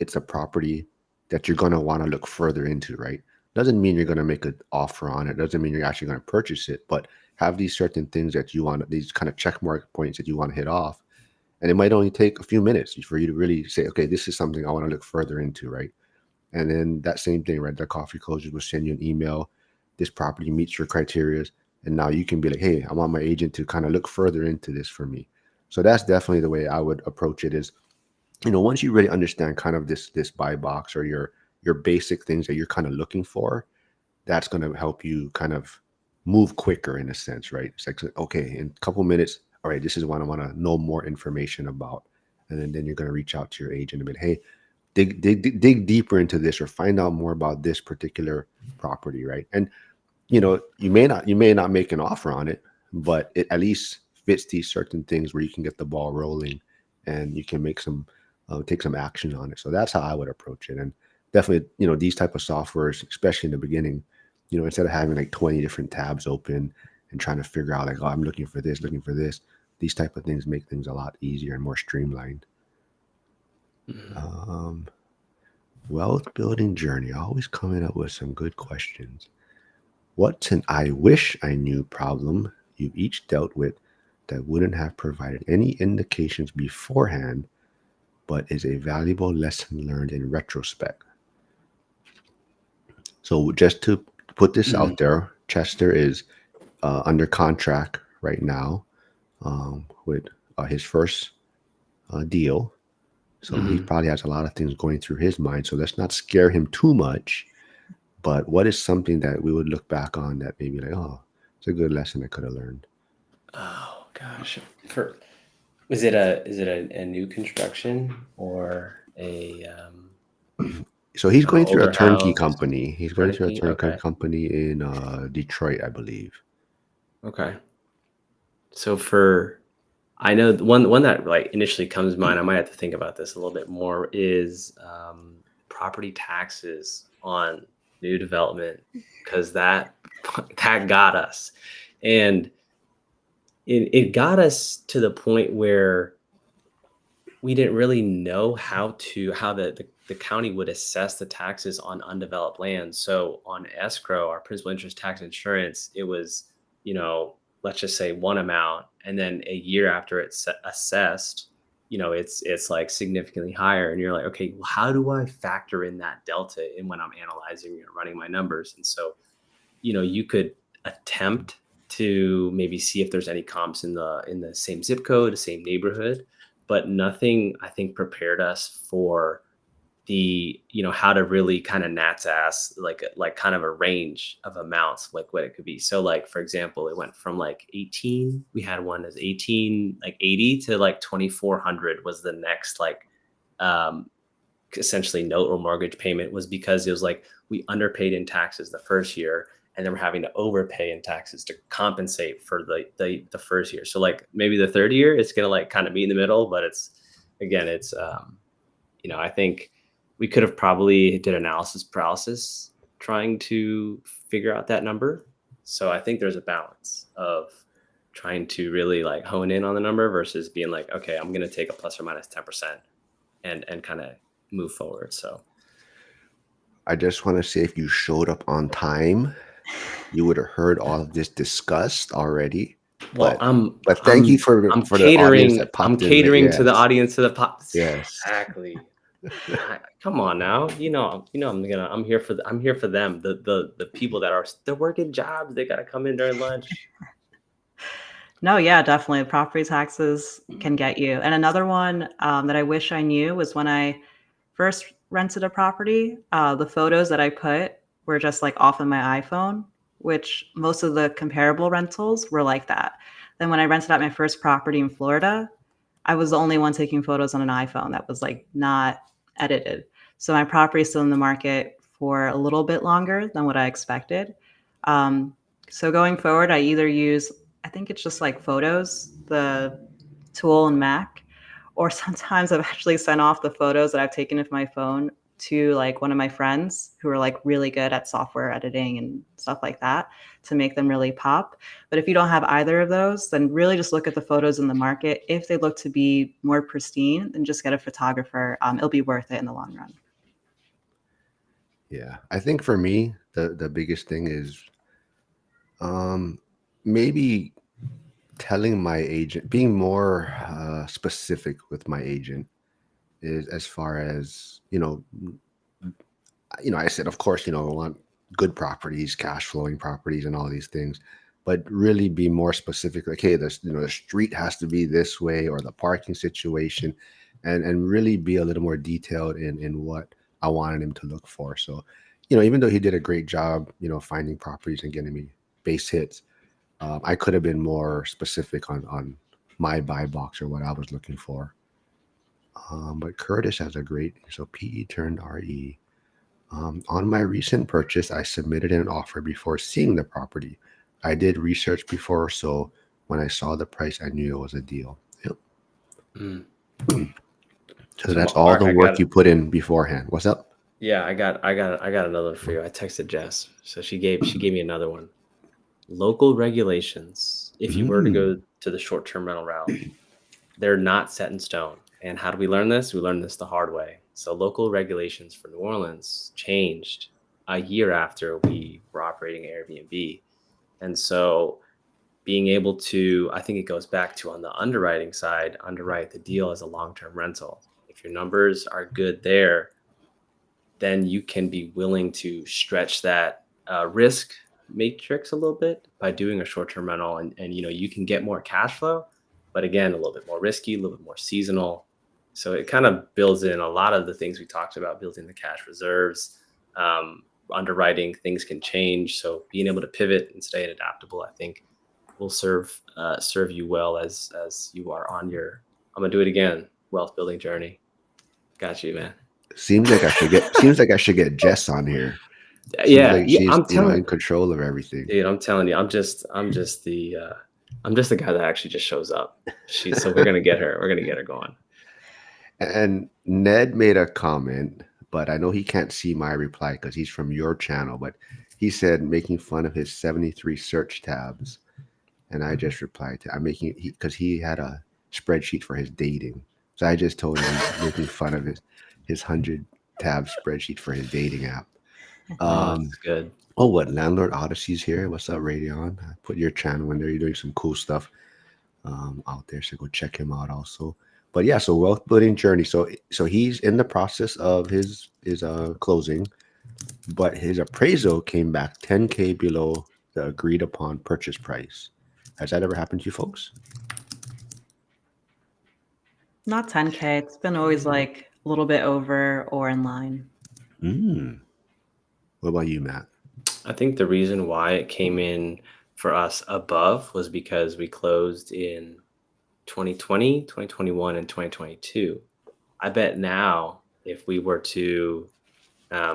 it's a property that you're going to want to look further into, right? Doesn't mean you're going to make an offer on it. Doesn't mean you're actually going to purchase it, but have these certain things that you want, these kind of check mark points that you want to hit off. And it might only take a few minutes for you to really say, okay, this is something I want to look further into, right? And then that same thing, right? The coffee closers will send you an email. This property meets your criteria. And now you can be like, hey, I want my agent to kind of look further into this for me. So that's definitely the way I would approach it is, once you really understand kind of this buy box or your basic things that you're kind of looking for, that's going to help you kind of move quicker in a sense, right? It's like, okay, in a couple minutes, all right, this is what I want to know more information about. And then you're going to reach out to your agent and be, hey, dig deeper into this or find out more about this particular property, right? And you may not make an offer on it, but it at least fits these certain things where you can get the ball rolling and you can make some take some action on it. So that's how I would approach it. And definitely, these type of softwares, especially in the beginning, instead of having like 20 different tabs open and trying to figure out like, oh, I'm looking for this, these type of things make things a lot easier and more streamlined. Mhm. Wealth building journey, always coming up with some good questions. What's an I wish I knew problem you each dealt with that wouldn't have provided any indications beforehand, but is a valuable lesson learned in retrospect? So just to put this Mhm. out there, Chester is under contract right now with his first deal. So he Mhm. probably has a lot of things going through his mind. So let's not scare him too much. But what is something that we would look back on that maybe like, oh, it's a good lesson I could have learned? Oh gosh. Is it a new construction or a So he's going through a older turnkey house? company. He's going through a Turnkey? turnkey Okay. company in Detroit, I believe. Okay. So I know the one that like initially comes to mind, I might have to think about this a little bit more, is property taxes on new development, because that that got us. And it got us to the point where we didn't really know how the county would assess the taxes on undeveloped land. So on escrow, our principal interest tax insurance, it was, let's just say one amount, and then a year after it's assessed, it's like significantly higher, and you're like, okay, well, how do I factor in that delta in when I'm analyzing and running my numbers? And so, you could attempt to maybe see if there's any comps in the same zip code, the same neighborhood, but nothing I think prepared us for how to really kind of gnat's ass like kind of a range of amounts, like what it could be. So like for example, it went from like 18, we had one as 18 like 80 to like 2400 was the next like um essentially note or mortgage payment, was because it was like we underpaid in taxes the first year, and then we're having to overpay in taxes to compensate for the first year. So like maybe the third year it's gonna like kind of be in the middle, but it's I think we could have probably did analysis paralysis trying to figure out that number. So I think there's a balance of trying to really like hone in on the number versus being like, okay, I'm gonna take a plus or minus 10% and kind of move forward. So I just want to say if you showed up on time, you would have heard all of this discussed already. well, But I'm but thank you I'm for I'm the audience catering. that I'm popped in late. catering to the Yes, audience, to the pop. yes. Exactly. Come on now. I'm here for them. The people that they're working jobs. They gotta come in during lunch. No, yeah, definitely. Property taxes can get you. And another one that I wish I knew was when I first rented a property, the photos that I put were just like off of my iPhone, which most of the comparable rentals were like that. Then when I rented out my first property in Florida, I was the only one taking photos on an iPhone that was like not edited. So my property is still in the market for a little bit longer than what I expected. Um, so going forward, I either use, I think it's just like Photos, the tool in Mac, or sometimes I've actually sent off the photos that I've taken with my phone to like one of my friends who are like really good at software editing and stuff like that to make them really pop. But if you don't have either of those, then really just look at the photos in the market. If they look to be more pristine, then just get a photographer. It'll be worth it in the long run. Yeah, I think for me, the biggest thing is maybe telling my agent, being more specific with my agent, is as far as I said, of course, I want good properties, cash flowing properties, and all these things, but really be more specific. Like, hey, the street has to be this way, or the parking situation, and really be a little more detailed in what I wanted him to look for. So, even though he did a great job, finding properties and getting me base hits, I could have been more specific on my buy box or what I was looking for. But Curtis has a great, so PE turned RE. On my recent purchase, I submitted an offer before seeing the property. I did research before, so when I saw the price, I knew it was a deal. Yep. Mm. So So that's all Mark, the work you put in beforehand. What's up? yeah, I got another for you. I texted Jess, so she gave me another one. Local regulations if you were to Mm. go to the short-term rental route, they're not set in stone. And how do we learn this? We learned this the hard way. So local regulations for New Orleans changed a year after we were operating Airbnb. And so being able to, I think it goes back to on the underwriting side, underwrite the deal as a long-term rental. If your numbers are good there, then you can be willing to stretch that risk matrix a little bit by doing a short-term rental, and you can get more cash flow, but again, a little bit more risky, a little bit more seasonal. So it kind of builds in a lot of the things we talked about, building the cash reserves, underwriting. Things can change, so being able to pivot and stay adaptable, I think, will serve you well as you are on your, I'm gonna do it again, wealth building journey. Got you, man. Seems like I should get Jess on here. Seems Yeah, like yeah. she's I'm telling in control of everything. Dude, I'm telling you, I'm just the guy that actually just shows up. So we're gonna get her. We're gonna get her going. And Ned made a comment, but I know he can't see my reply because he's from your channel. But he said making fun of his 73 search tabs, and I just replied to I'm making because he had a spreadsheet for his dating. So I just told him he's making fun of his 100 tab spreadsheet for his dating app. Oh, that's good. Oh, what Landlord Odyssey's here? What's up, Radeon? I put your channel in there. You're doing some cool stuff out there, so go check him out also. But yeah, so wealth building journey. So he's in the process of his closing, but his appraisal came back 10K below the agreed upon purchase price. Has that ever happened to you folks? Not 10K. It's been always like a little bit over or in line. What about you, Matt? I think the reason why it came in for us above was because we closed in 2020, 2021, and 2022. I bet now if we were to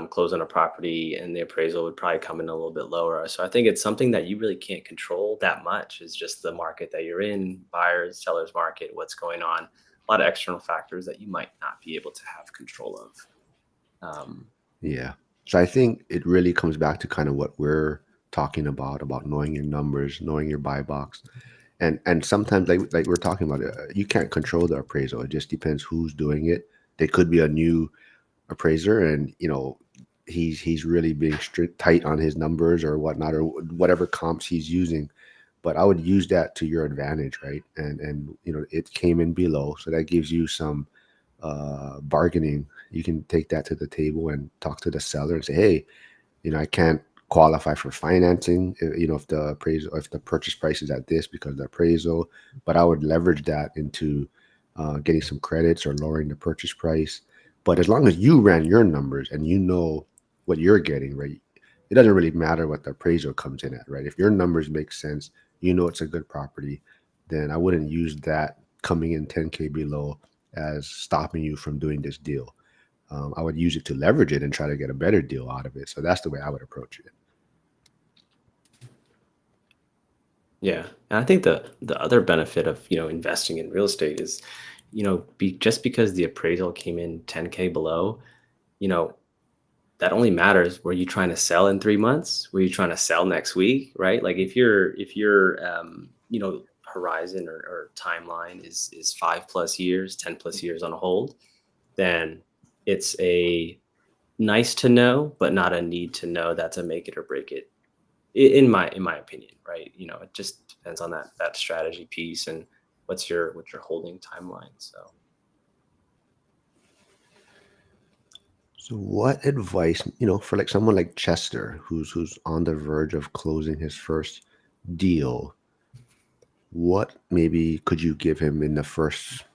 close on a property, and the appraisal would probably come in a little bit lower. So I think it's something that you really can't control that much. Is just the market that you're in, buyers, sellers market, what's going on, a lot of external factors that you might not be able to have control of. Yeah. So I think it really comes back to kind of what we're talking about knowing your numbers, knowing your buy box. And sometimes like we're talking about, you can't control the appraisal. It just depends who's doing it. There could be a new appraiser, and he's really being tight on his numbers or whatnot, or whatever comps he's using. But I would use that to your advantage, right? And it came in below, so that gives you some bargaining. You can take that to the table and talk to the seller and say, hey, I can't qualify for financing, if the purchase price is at this because of the appraisal, but I would leverage that into getting some credits or lowering the purchase price. But as long as you ran your numbers and you know what you're getting, right, it doesn't really matter what the appraisal comes in at, right? If your numbers make sense, it's a good property, then I wouldn't use that coming in 10K below as stopping you from doing this deal. I would use it to leverage it and try to get a better deal out of it. So that's the way I would approach it. Yeah, and I think the other benefit of investing in real estate is, just because the appraisal came in 10K below, that only matters. Were you trying to sell in 3 months? Were you trying to sell next week? Right? Like if your horizon or timeline is 5+ years, 10+ years on hold, then it's a nice to know, but not a need to know. That's a make it or break it, in my opinion, right? It just depends on that strategy piece and what's your holding timeline. So what advice, for like someone like Chester, who's on the verge of closing his first deal, what maybe could you give him in the first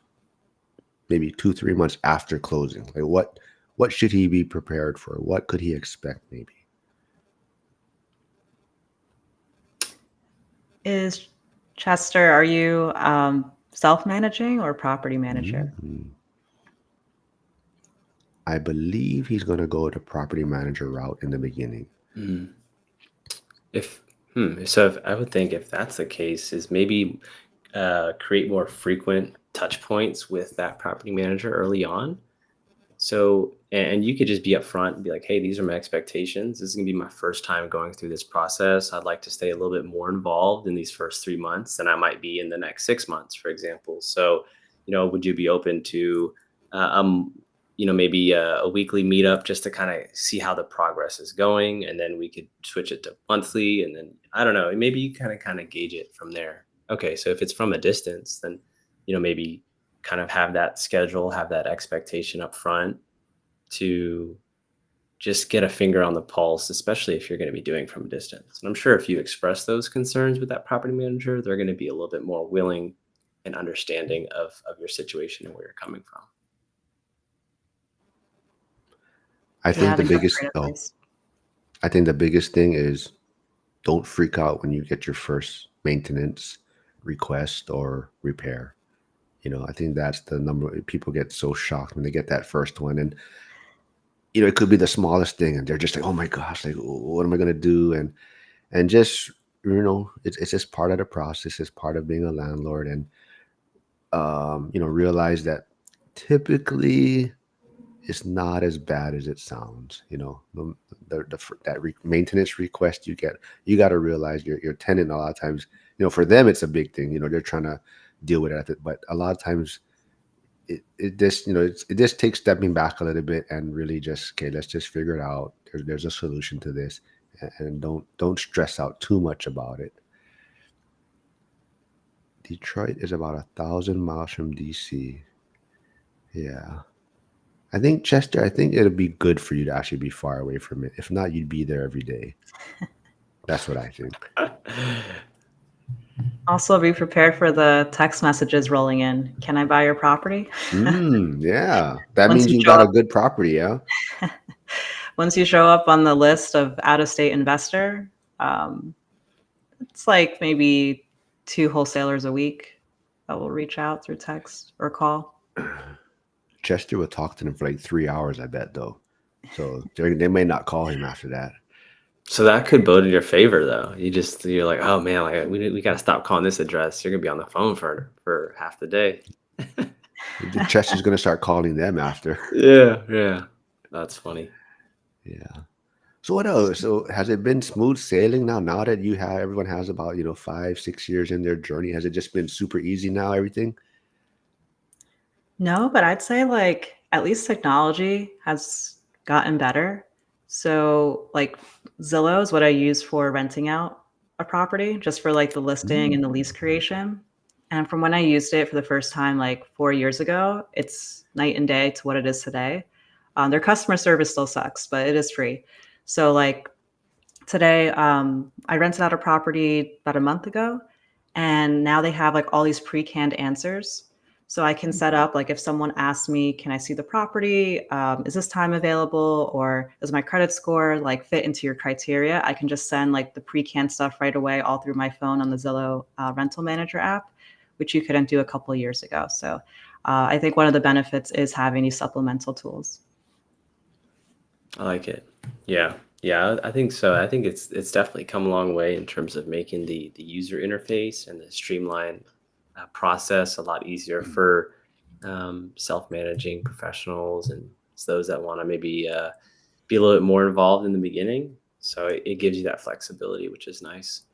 maybe 2-3 months after closing? Like what should he be prepared for? What could he expect maybe? Is Chester, are you self-managing or property manager? Mhm. I believe he's going to go the property manager route in the beginning. Mm. If I would think if that's the case, is maybe create more frequent touch points with that property manager early on. So, and you could just be upfront and be like, hey, these are my expectations. This is going to be my first time going through this process. I'd like to stay a little bit more involved in these first 3 months than I might be in the next 6 months, for example. So, would you be open to, uh, um, maybe a weekly meetup just to kind of see how the progress is going, and then we could switch it to monthly, and then I don't know, maybe you kind of gauge it from there. Okay, so if it's from a distance, then maybe kind of have that schedule, have that expectation up front to just get a finger on the pulse, especially if you're going to be doing from a distance. And I'm sure if you express those concerns with that property manager, they're going to be a little bit more willing and understanding of your situation and where you're coming from. I Yeah, I think the think that's biggest great oh, advice. I think the biggest thing is don't freak out when you get your first maintenance request or repair. I think that's the number. People get so shocked when they get that first one, and it could be the smallest thing, and they're just like, "Oh my gosh, like what am I gonna do?" And just it's just part of the process. It's part of being a landlord, and realize that typically it's not as bad as it sounds. Maintenance request you got to realize your tenant a lot of times, for them it's a big thing. They're trying to deal with it, but a lot of times it just it just takes stepping back a little bit and really just, okay, let's just figure it out. There's a solution to this, and don't stress out too much about it. Detroit is about 1,000 miles from DC. Yeah. I think, Chester, I think it'll be good for you to actually be far away from it. If not, you'd be there every day. That's what I think. Also, be prepared for the text messages rolling in. Can I buy your property? Yeah. That Once means you you show got a up, good property, yeah? once you show up on the list of out-of-state investor, um, it's like maybe 2 wholesalers a week that will reach out through text or call. Chester would talk to them for like 3 hours, I bet, though. So they may not call him after that. So that could bode in your favor, though. You're like, oh man, like we got to stop calling this address. You're gonna be on the phone for half the day. Chester's going to start calling them after. Yeah, yeah, that's funny. Yeah. So what else? So has it been smooth sailing now that everyone has about, 5-6 years in their journey? Has it just been super easy now, everything? No, but I'd say like at least technology has gotten better. So like Zillow is what I use for renting out a property, just for like the listing and the lease creation. And from when I used it for the first time, like 4 years ago, it's night and day to what it is today. Their customer service still sucks, but it is free. So like today, I rented out a property about a month ago, and now they have like all these pre-canned answers. So I can set up like if someone asks me, "Can I see the property? Is this time available? Or does my credit score like fit into your criteria?" I can just send like the pre-canned stuff right away, all through my phone on the Zillow Rental Manager app, which you couldn't do a couple of years ago. So I think one of the benefits is having these supplemental tools. I like it. Yeah. Yeah, I think so. I think it's definitely come a long way in terms of making the user interface and the streamlined process a lot easier for self-managing professionals and those that want to maybe be a little bit more involved in the beginning. So it gives you that flexibility, which is nice.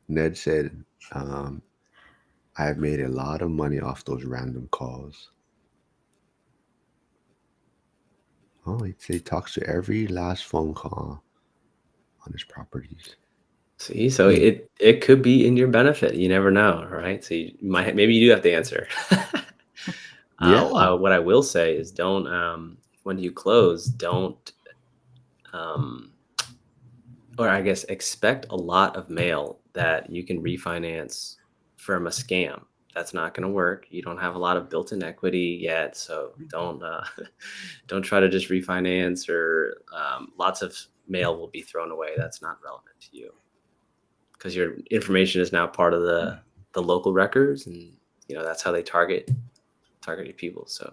Ned said, I've made a lot of money off those random calls. Oh, he talks to every last phone call on his properties. See, so it could be in your benefit. You never know, right? So you might maybe you do have the answer. Yeah. What I will say is don't when you close, don't um, or I guess expect a lot of mail that you can refinance from a scam. That's not going to work. You don't have a lot of built-in equity yet, so don't don't try to just refinance or lots of mail will be thrown away. That's not relevant to you because your information is now part of the local records, and that's how they target your people. So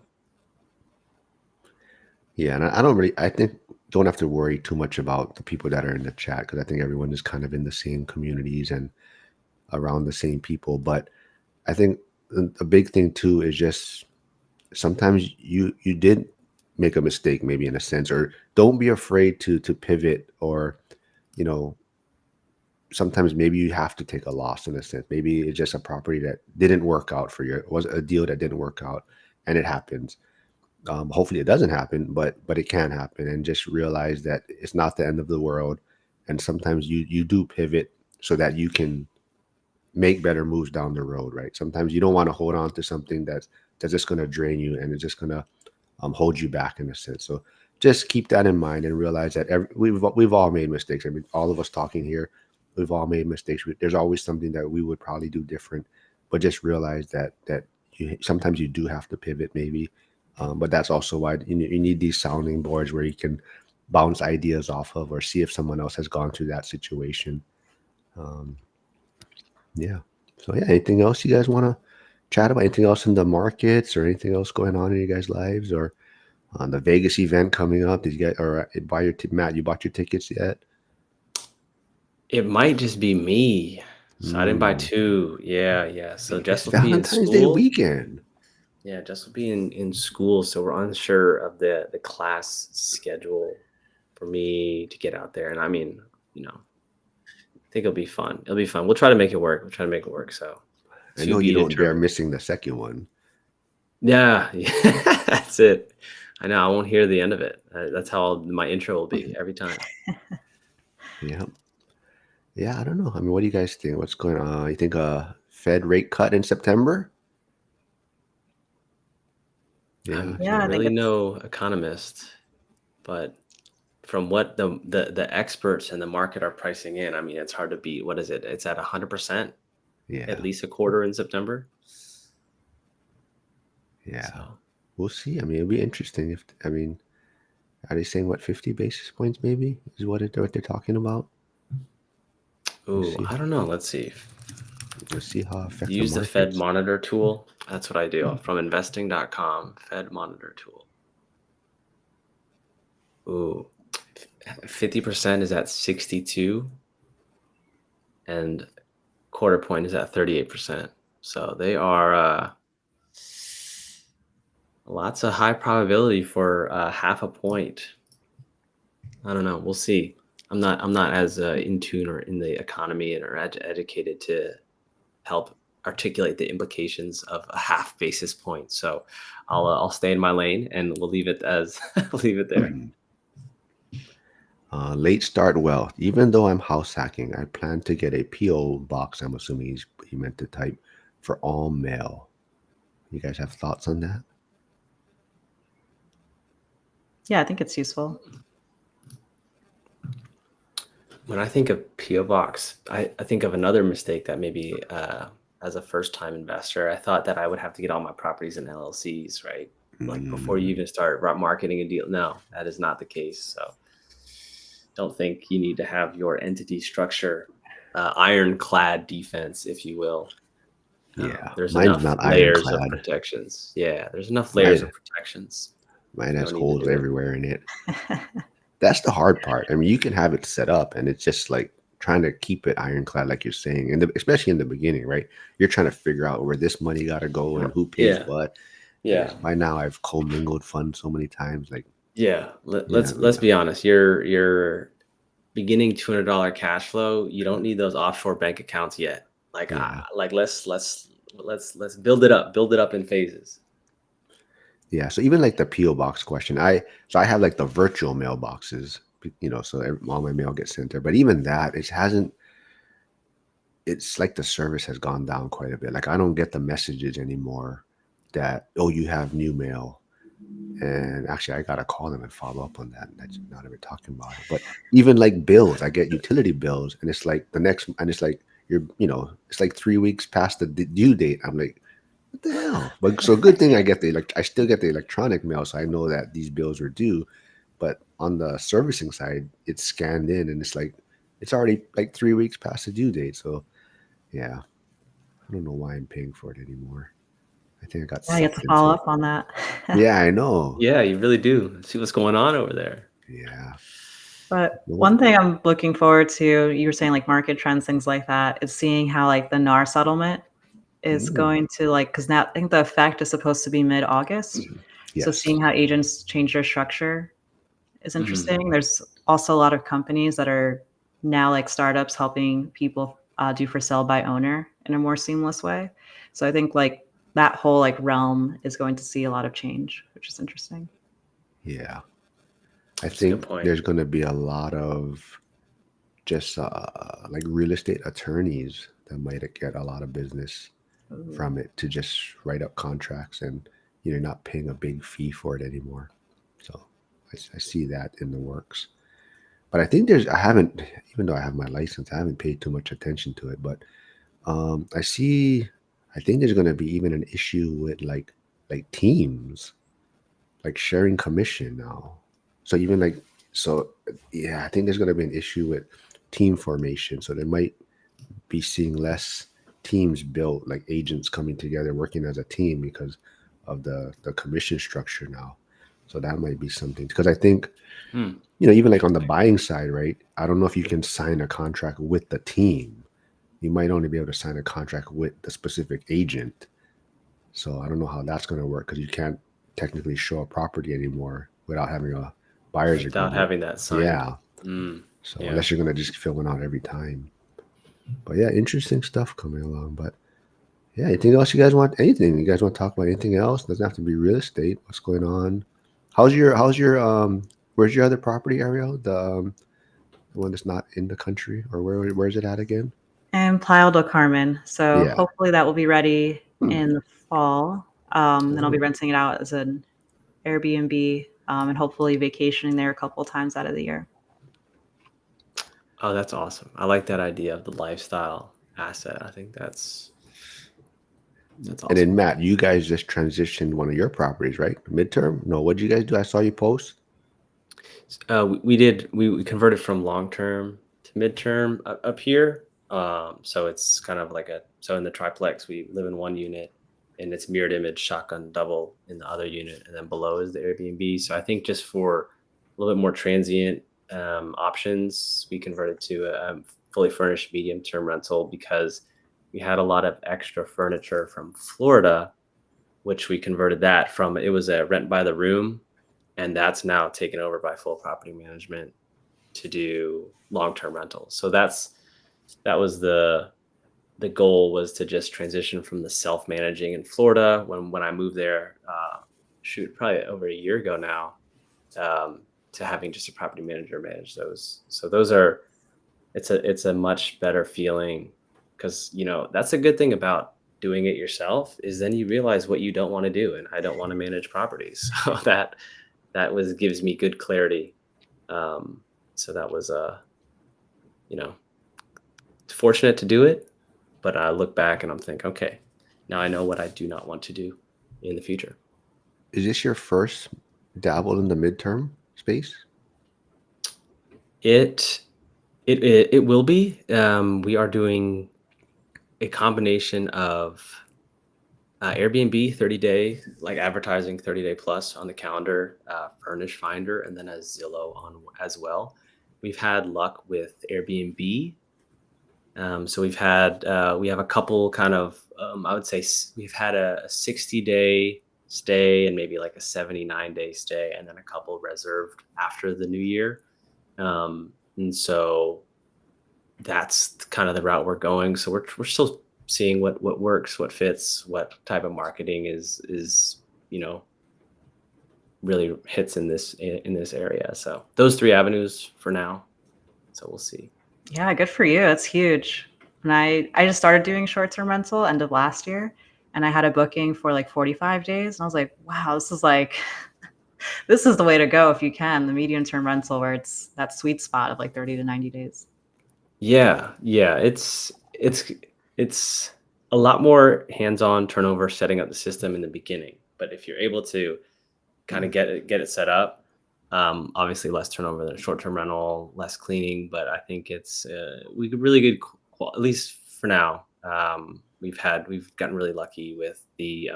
Yeah, and I think don't have to worry too much about the people that are in the chat, because I think everyone is kind of in the same communities and around the same people. But I think a big thing too is just sometimes you did make a mistake, maybe in a sense, or don't be afraid to pivot, or you know, sometimes maybe you have to take a loss in a sense. Maybe it's just a property that didn't work out for you. It was a deal that didn't work out, and it happens. Hopefully, it doesn't happen, but it can happen. And just realize that it's not the end of the world. And sometimes you do pivot so that you can make better moves down the road, right? Sometimes you don't want to hold on to something that's just going to drain you, and it's just going to hold you back in a sense. So just keep that in mind and realize that we've all made mistakes. I mean, all of us talking here, we've all made mistakes. There's always something that we would probably do different, but just realize that sometimes you do have to pivot, maybe. But that's also why you need these sounding boards where you can bounce ideas off of, or see if someone else has gone through that situation. Um, yeah. So yeah, anything else you guys want to chat about? Anything else in the markets, or anything else going on in your guys' lives, or on the Vegas event coming up? Did you guys, or buy your Matt? You bought your tickets yet? It might just be me. So I didn't buy Mm, 2. Yeah. So it's Jess will be in Valentine's Day school. weekend. Yeah, Jess will be in school, so we're unsure of the class schedule for me to get out there. And I mean, I think it'll be fun. It'll be fun. We'll try to make it work. So I to know be you don't dare determined. missing the second one. Yeah, that's it. I know I won't hear the end of it. That's how my intro will be every time. Yeah. Yeah, I don't know. I mean, what do you guys think? What's going on? You think a Fed rate cut in September? Yeah. I'm Yeah, I think really it's no economist, but from what the experts in the market are pricing in, I mean, it's hard to beat. What is it? It's at 100%, Yeah. at least a quarter in September. Yeah. So We'll see. I mean, it'll be interesting if, I mean, are they saying what, 50 basis points maybe is what they're talking about? We'll ooh, see. I don't know. Let's see. We'll see how it affects the Use the Fed markets. monitor tool. That's what I do from investing.com. Fed monitor tool. Ooh, 50% is at 62, and quarter point is at 38%. So they are lots of high probability for half a point. I don't know. We'll see. I'm not as in tune or in the economy or educated to help articulate the implications of a half basis point. So I'll stay in my lane, and we'll leave it as leave it there. Late start wealth. Even though I'm house hacking, I plan to get a PO box. I'm assuming he meant to type for all mail. You guys have thoughts on that? yeah, I think it's useful. When I think of PO box, I think of another mistake that maybe as a first time investor, I thought that I would have to get all my properties in LLCs, right? Like before you even start marketing a deal. No, that is not the case. So don't think you need to have your entity structure ironclad defense, if you will. Yeah, There's mine's enough not layers of ironclad. protections. Yeah, there's enough layers of protections. Mine has Don't need to holes do it. everywhere in it. That's the hard part. I mean, you can have it set up, and it's just like trying to keep it ironclad, like you're saying, and especially in the beginning, right? You're trying to figure out where this money got to go and who pays Yeah. what. Yeah. And by now, I've commingled funds so many times. Like, Yeah. yeah, Let's be honest. Your beginning $200 cash flow, you don't need those offshore bank accounts yet. Like yeah, let's build it up in phases. yeah. So even like the PO box question, I have like the virtual mailboxes, so all my mail gets sent there. But even that, it hasn't. It's like the service has gone down quite a bit. Like I don't get the messages anymore that, oh, you have new mail. And actually, I gotta call them and follow up on that. And that's not even talking about it. But even like bills, I get utility bills, and it's like it's like it's like 3 weeks past the due date. I'm like, what the hell? But so good thing I still get the electronic mail, so I know that these bills are due. But on the servicing side, it's scanned in, and it's like it's already like 3 weeks past the due date. So yeah, I don't know why I'm paying for it anymore. I think I got Yeah, you have to sucked follow into it. up on that. Yeah, I know. Yeah, you really do. See what's going on over there. Yeah. But Nope. one thing I'm looking forward to, you were saying like market trends, things like that, is seeing how like the NAR settlement is Mm, going to like, because now I think the effect is supposed to be mid-August. So yes. seeing how agents change their structure is Mhm. interesting. There's also a lot of companies that are now like startups helping people do for sale by owner in a more seamless way. So I think like that whole like realm is going to see a lot of change, which is interesting. Yeah. I That's a good think point. there's going to be a lot of just like real estate attorneys that might get a lot of business Ooh. from it to just write up contracts and you're not paying a big fee for it anymore. So I see that in the works. But I think I haven't, even though I have my license, I haven't paid too much attention to it. But I think there's going to be even an issue with like teams, like sharing commission now. So even like, so yeah, I think there's going to be an issue with team formation. So there might be seeing less teams built, like agents coming together working as a team because of the commission structure now. So that might be something, because I think, Hmm. even like on the buying side, right? I don't know if you can sign a contract with the team. You might only be able to sign a contract with the specific agent. So I don't know how that's going to work, because you can't technically show a property anymore without having a buyer's Without agreement. having that signed. Yeah. Mm. So Yeah. unless you're going to just fill it out every time. But yeah, interesting stuff coming along. But yeah, anything else you guys want? Anything you guys want to talk about? Anything else? Doesn't have to be real estate. What's going on? How's your where's your other property, Ariel? The one that's not in the country, or where's it at again? And Playa del Carmen. So Yeah. hopefully that will be ready Hmm. in the fall. Then I'll be Oh, renting it out as an Airbnb, and hopefully vacationing there a couple of times out of the year. Oh, that's awesome. I like that idea of the lifestyle asset. I think that's and awesome. then Matt, you guys just transitioned one of your properties, right? Midterm? No, what did you guys do? I saw you post. We converted from long term to midterm up here. So it's kind of like so in the triplex we live in one unit, and it's mirrored image shotgun double in the other unit, and then below is the Airbnb. So I think just for a little bit more transient options, we converted to a fully furnished medium term rental because we had a lot of extra furniture from Florida, which we converted that from, it was a rent by the room, and that's now taken over by full property management to do long-term rentals. So that was the goal, was to just transition from the self-managing in Florida when I moved there, shoot, probably over a year ago now, to having just a property manager manage those. So those are, it's a much better feeling, because that's a good thing about doing it yourself, is then you realize what you don't want to do, and I don't want to manage properties. So that was gives me good clarity. So that was you know fortunate to do it, but I look back and I'm thinking, okay, now I know what I do not want to do in the future. Is this your first dabble in the midterm space? It it will be. We are doing a combination of Airbnb 30-day, like advertising 30-day plus on the calendar, Furnish Finder, and then a Zillow on as well. We've had luck with Airbnb. So we have a couple kind of, I would say we've had a 60-day stay and maybe like a 79-day stay, and then a couple reserved after the new year. And so that's kind of the route we're going. So we're still seeing what works, what fits, what type of marketing is really hits in this area. So those three avenues for now. So we'll see. Yeah, good for you. That's huge. And I just started doing short-term rental end of last year, and I had a booking for like 45 days, and I was like, wow, this is like this is the way to go if you can, the medium-term rental where it's that sweet spot of like 30 to 90 days. Yeah. It's a lot more hands-on turnover setting up the system in the beginning. But if you're able to kind of get it set up, obviously less turnover than a short-term rental, less cleaning. But I think it's we get really good, at least for now. We've gotten really lucky with the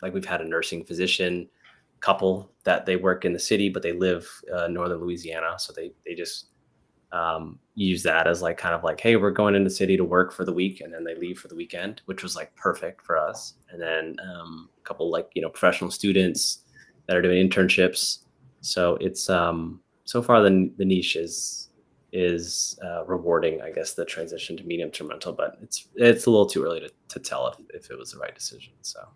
like we've had a nursing physician couple that they work in the city, but they live northern Louisiana, so they just use that as like kind of like, hey, we're going into the city to work for the week, and then they leave for the weekend, which was like perfect for us. And then a couple like professional students that are doing internships. So it's so far the niche is rewarding, I guess, the transition to medium term rental, but it's a little too early to tell if it was the right decision. So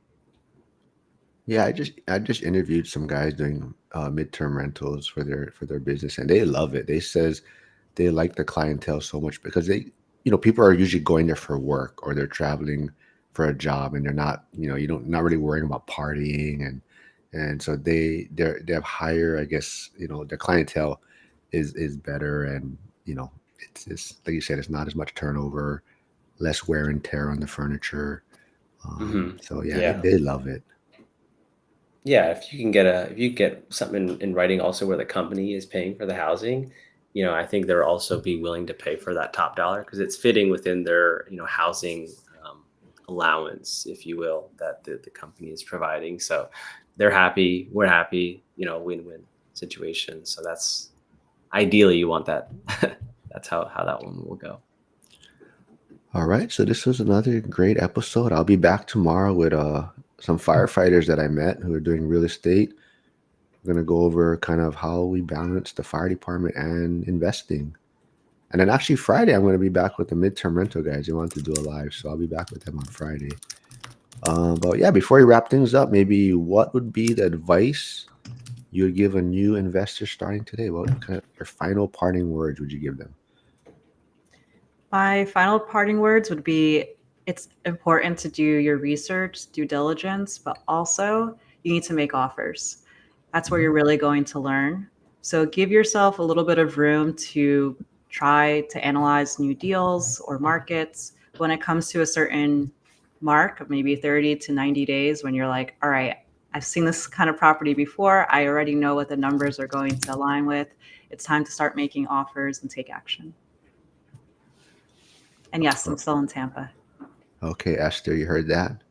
Yeah, I just interviewed some guys doing midterm rentals for their business, and they love it. They says they like the clientele so much because people are usually going there for work or they're traveling for a job, and they're not, you don't not really worrying about partying, and so they have higher, I guess, their clientele is better, and it's like you said, it's not as much turnover, less wear and tear on the furniture. So yeah, they, yeah. they love it. Yeah, if you get something in writing also where the company is paying for the housing, I think they'll also be willing to pay for that top dollar because it's fitting within their, housing allowance, if you will, that the company is providing. So they're happy, we're happy, win-win situation. So that's ideally you want that. That's how that one will go. All right, so this was another great episode. I'll be back tomorrow with some firefighters that I met who are doing real estate. We're gonna go over kind of how we balance the fire department and investing. And then actually Friday, I'm gonna be back with the midterm rental guys. They want to do a live, so I'll be back with them on Friday. But yeah, before we wrap things up, maybe what would be the advice you would give a new investor starting today? What kind of your final parting words would you give them? My final parting words would be it's important to do your research, due diligence, but also you need to make offers. That's where you're really going to learn. So give yourself a little bit of room to try to analyze new deals or markets. When it comes to a certain mark of maybe 30 to 90 days, when you're like, all right, I've seen this kind of property before, I already know what the numbers are going to align with. It's time to start making offers and take action. And yes, I'm still in Tampa. Okay, Esther, you heard that?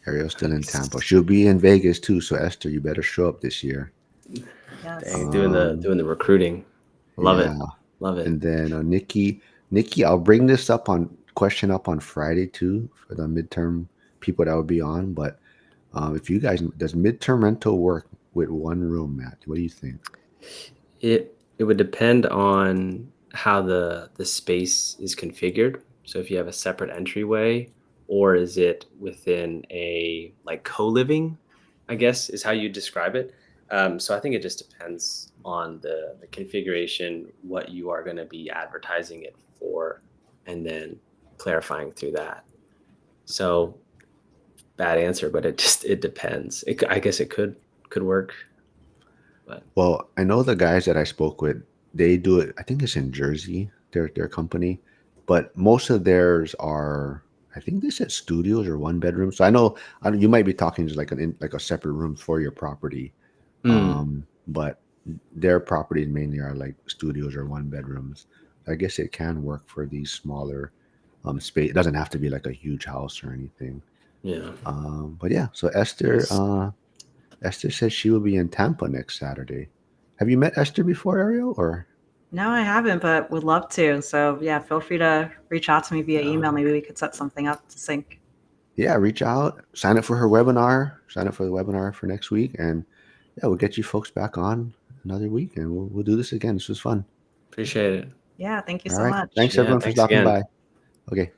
Ariel's still in Tampa. She'll be in Vegas too. So Esther, you better show up this year. Yes. Dang, doing the recruiting. Love it. Yeah. Love it. And then Nikki, I'll bring this question up on Friday too for the midterm people that will be on. But if you guys, does midterm rental work with one room, Matt? What do you think? It would depend on how the space is configured. So if you have a separate entryway, or is it within a like co-living, I guess is how you describe it. So I think it just depends on the configuration, what you are going to be advertising it for, and then clarifying through that. So bad answer, but it depends. I guess it could work, but Well, I know the guys that I spoke with, they do it. I think it's in Jersey, their company, but most of theirs are. I think they said studios or one bedroom. So I know you might be talking just like like a separate room for your property, mm, but their properties mainly are like studios or one bedrooms. I guess it can work for these smaller space. It doesn't have to be like a huge house or anything. yeah. But yeah, so Esther, Nice. Esther says she will be in Tampa next Saturday. Have you met Esther before, Ariel? Or No, I haven't, but would love to. So yeah, feel free to reach out to me via email. Oh, Maybe we could set something up to sync. yeah, reach out, sign up for her webinar, sign up for the webinar for next week, and yeah, we'll get you folks back on another week, and we'll do this again. This was fun. appreciate it. Yeah, thank you All so right, much. thanks Yeah, everyone for thanks stopping again. by. Okay.